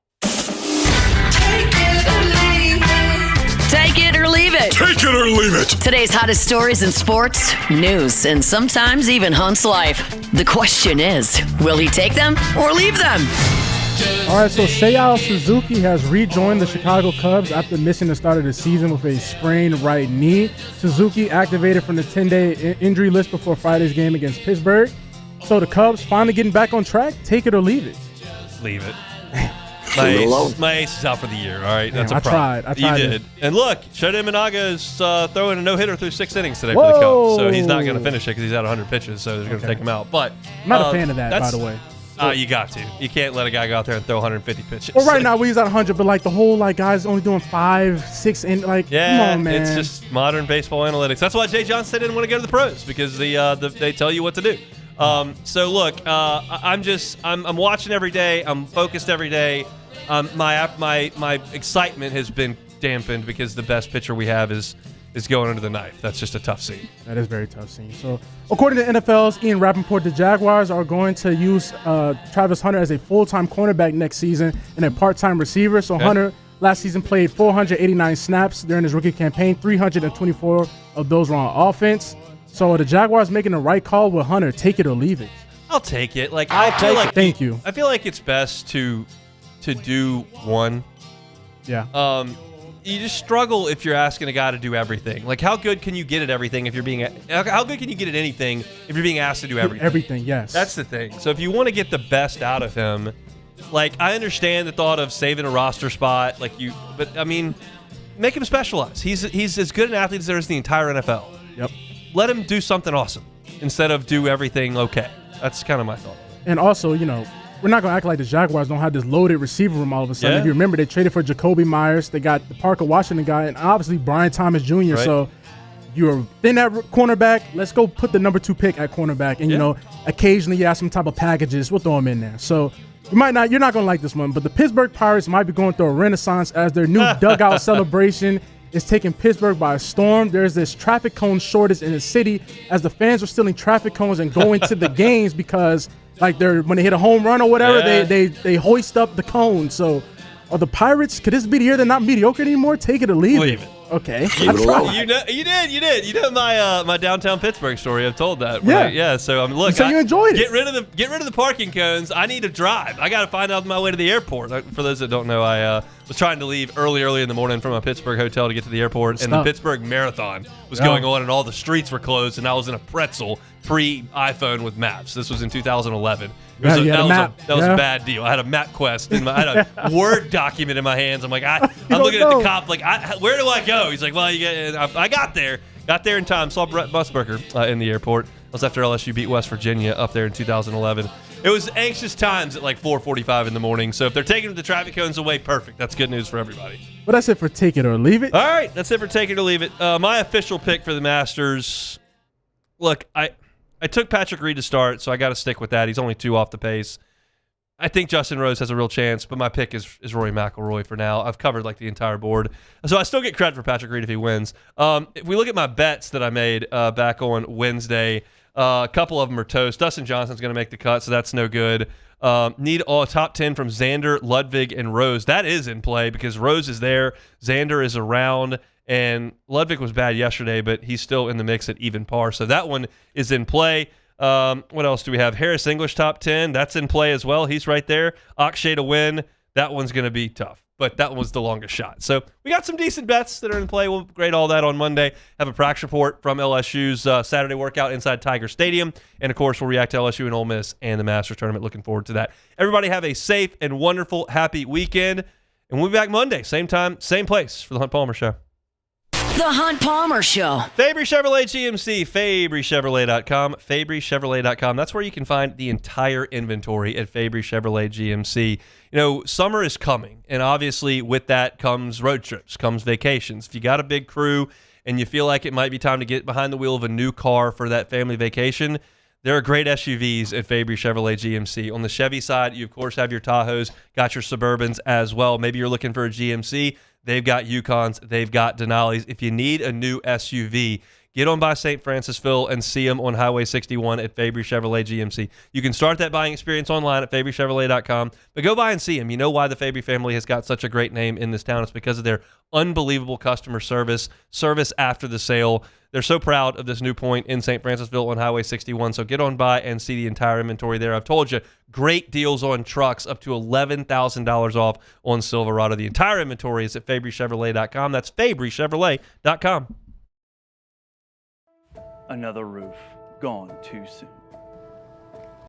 Take it or leave it.
Take it or leave it.
Today's hottest stories in sports, news, and sometimes even Hunt's life. The question is, will he take them or leave them?
All right, so Seiya Suzuki has rejoined the Chicago Cubs after missing the start of the season with a sprained right knee. Suzuki activated from the 10-day injury list before Friday's game against Pittsburgh. So the Cubs finally getting back on track. Take it or leave it.
Leave it. My ace is out for the year, all right? That's a
problem. I tried.
You did. And look, Shota Imanaga is throwing a no-hitter through 6 innings today for the Cubs. So he's not going to finish it because he's at 100 pitches, so they're going to take him out. But
I'm not a fan of that, by the way.
You got to. You can't let a guy go out there and throw 150 pitches.
Well, right now he's at 100, but like the whole guys only doing 5, 6, and come on, man.
It's just modern baseball analytics. That's why Jay Johnson didn't want to go to the pros because they tell you what to do. So look, I'm watching every day. I'm focused every day. My excitement has been dampened because the best pitcher we have is going under the knife. That's just a tough scene.
That is a very tough scene. So, according to NFL's Ian Rappaport, the Jaguars are going to use Travis Hunter as a full-time cornerback next season and a part-time receiver. So, Hunter last season played 489 snaps during his rookie campaign. 324 of those were on offense. So, the Jaguars making the right call with Hunter. Take it or leave it.
I'll take it.
Thank you.
I feel like it's best to do one.
Yeah.
You just struggle if you're asking a guy to do everything. Like, how good can you get at everything if you're being? How good can you get at anything if you're being asked to do everything?
Everything, yes.
That's the thing. So if you want to get the best out of him, like I understand the thought of saving a roster spot, but I mean, make him specialize. He's as good an athlete as there is in the entire NFL.
Yep.
Let him do something awesome instead of do everything okay. That's kind of my thought.
And also, we're not going to act like the Jaguars don't have this loaded receiver room all of a sudden.
Yeah.
If you remember, they traded for Jacoby Myers. They got the Parker Washington guy and obviously Brian Thomas Jr.
Right.
So you're thin at cornerback. Let's go put the number 2 pick at cornerback. And, occasionally you have some type of packages. We'll throw them in there. So you're not going to like this one. But the Pittsburgh Pirates might be going through a renaissance as their new dugout celebration is taking Pittsburgh by storm. There's this traffic cone shortage in the city as the fans are stealing traffic cones and going to the games because – when they hit a home run or whatever, they hoist up the cone. So, are the Pirates? Could this be the year they're not mediocre anymore? Take it or leave it. Okay.
You did. You know my downtown Pittsburgh story. I've told that.
Yeah.
So look.
So you enjoyed it.
Get rid of the parking cones. I need to drive. I got to find out my way to the airport. For those that don't know, I was trying to leave early in the morning from a Pittsburgh hotel to get to the airport, and the Pittsburgh Marathon was going on, and all the streets were closed, and I was in a pretzel pre-iPhone with maps. This was in 2011. That was a bad deal. I had a MapQuest I had a Word document in my hands. I'm like, I'm looking at the cop like, where do I go? He's like, well, I got there in time. Saw Brett Musburger in the airport. That was after LSU beat West Virginia up there in 2011. It was anxious times at like 4:45 in the morning. So if they're taking the traffic cones away, perfect. That's good news for everybody.
But that's it for take it or leave it.
All right, that's it for take it or leave it. My official pick for the Masters. Look, I took Patrick Reed to start, so I got to stick with that. He's only 2 off the pace. I think Justin Rose has a real chance, but my pick is Rory McIlroy for now. I've covered like the entire board, so I still get credit for Patrick Reed if he wins. If we look at my bets that I made back on Wednesday, a couple of them are toast. Dustin Johnson's going to make the cut, so that's no good. Need all top 10 from Xander, Ludwig, and Rose. That is in play because Rose is there, Xander is around, and Ludwig was bad yesterday, but he's still in the mix at even par. So that one is in play. What else do we have? Harris English top 10. That's in play as well. He's right there. Akshay to win. That one's going to be tough, but that was the longest shot. So we got some decent bets that are in play. We'll grade all that on Monday. Have a practice report from LSU's Saturday workout inside Tiger Stadium. And, of course, we'll react to LSU and Ole Miss and the Masters tournament. Looking forward to that. Everybody have a safe and wonderful, happy weekend. And we'll be back Monday, same time, same place for the Hunt Palmer Show.
The Hunt Palmer Show.
Fabry Chevrolet GMC, FabryChevrolet.com, FabryChevrolet.com. That's where you can find the entire inventory at Fabry Chevrolet GMC. You know, summer is coming, and obviously with that comes road trips, comes vacations. If you got a big crew and you feel like it might be time to get behind the wheel of a new car for that family vacation, there are great SUVs at Fabry Chevrolet GMC. On the Chevy side, you, of course, have your Tahoes, got your Suburbans as well. Maybe you're looking for a GMC. They've got Yukons. They've got Denali's. If you need a new SUV, get on by St. Francisville and see them on Highway 61 at Fabry Chevrolet GMC. You can start that buying experience online at FabryChevrolet.com, but go by and see them. You know why the Fabry family has got such a great name in this town. It's because of their unbelievable customer service after the sale. They're so proud of this new point in St. Francisville on Highway 61, so get on by and see the entire inventory there. I've told you, great deals on trucks, up to $11,000 off on Silverado. The entire inventory is at FabryChevrolet.com. That's FabryChevrolet.com.
Another roof gone too soon.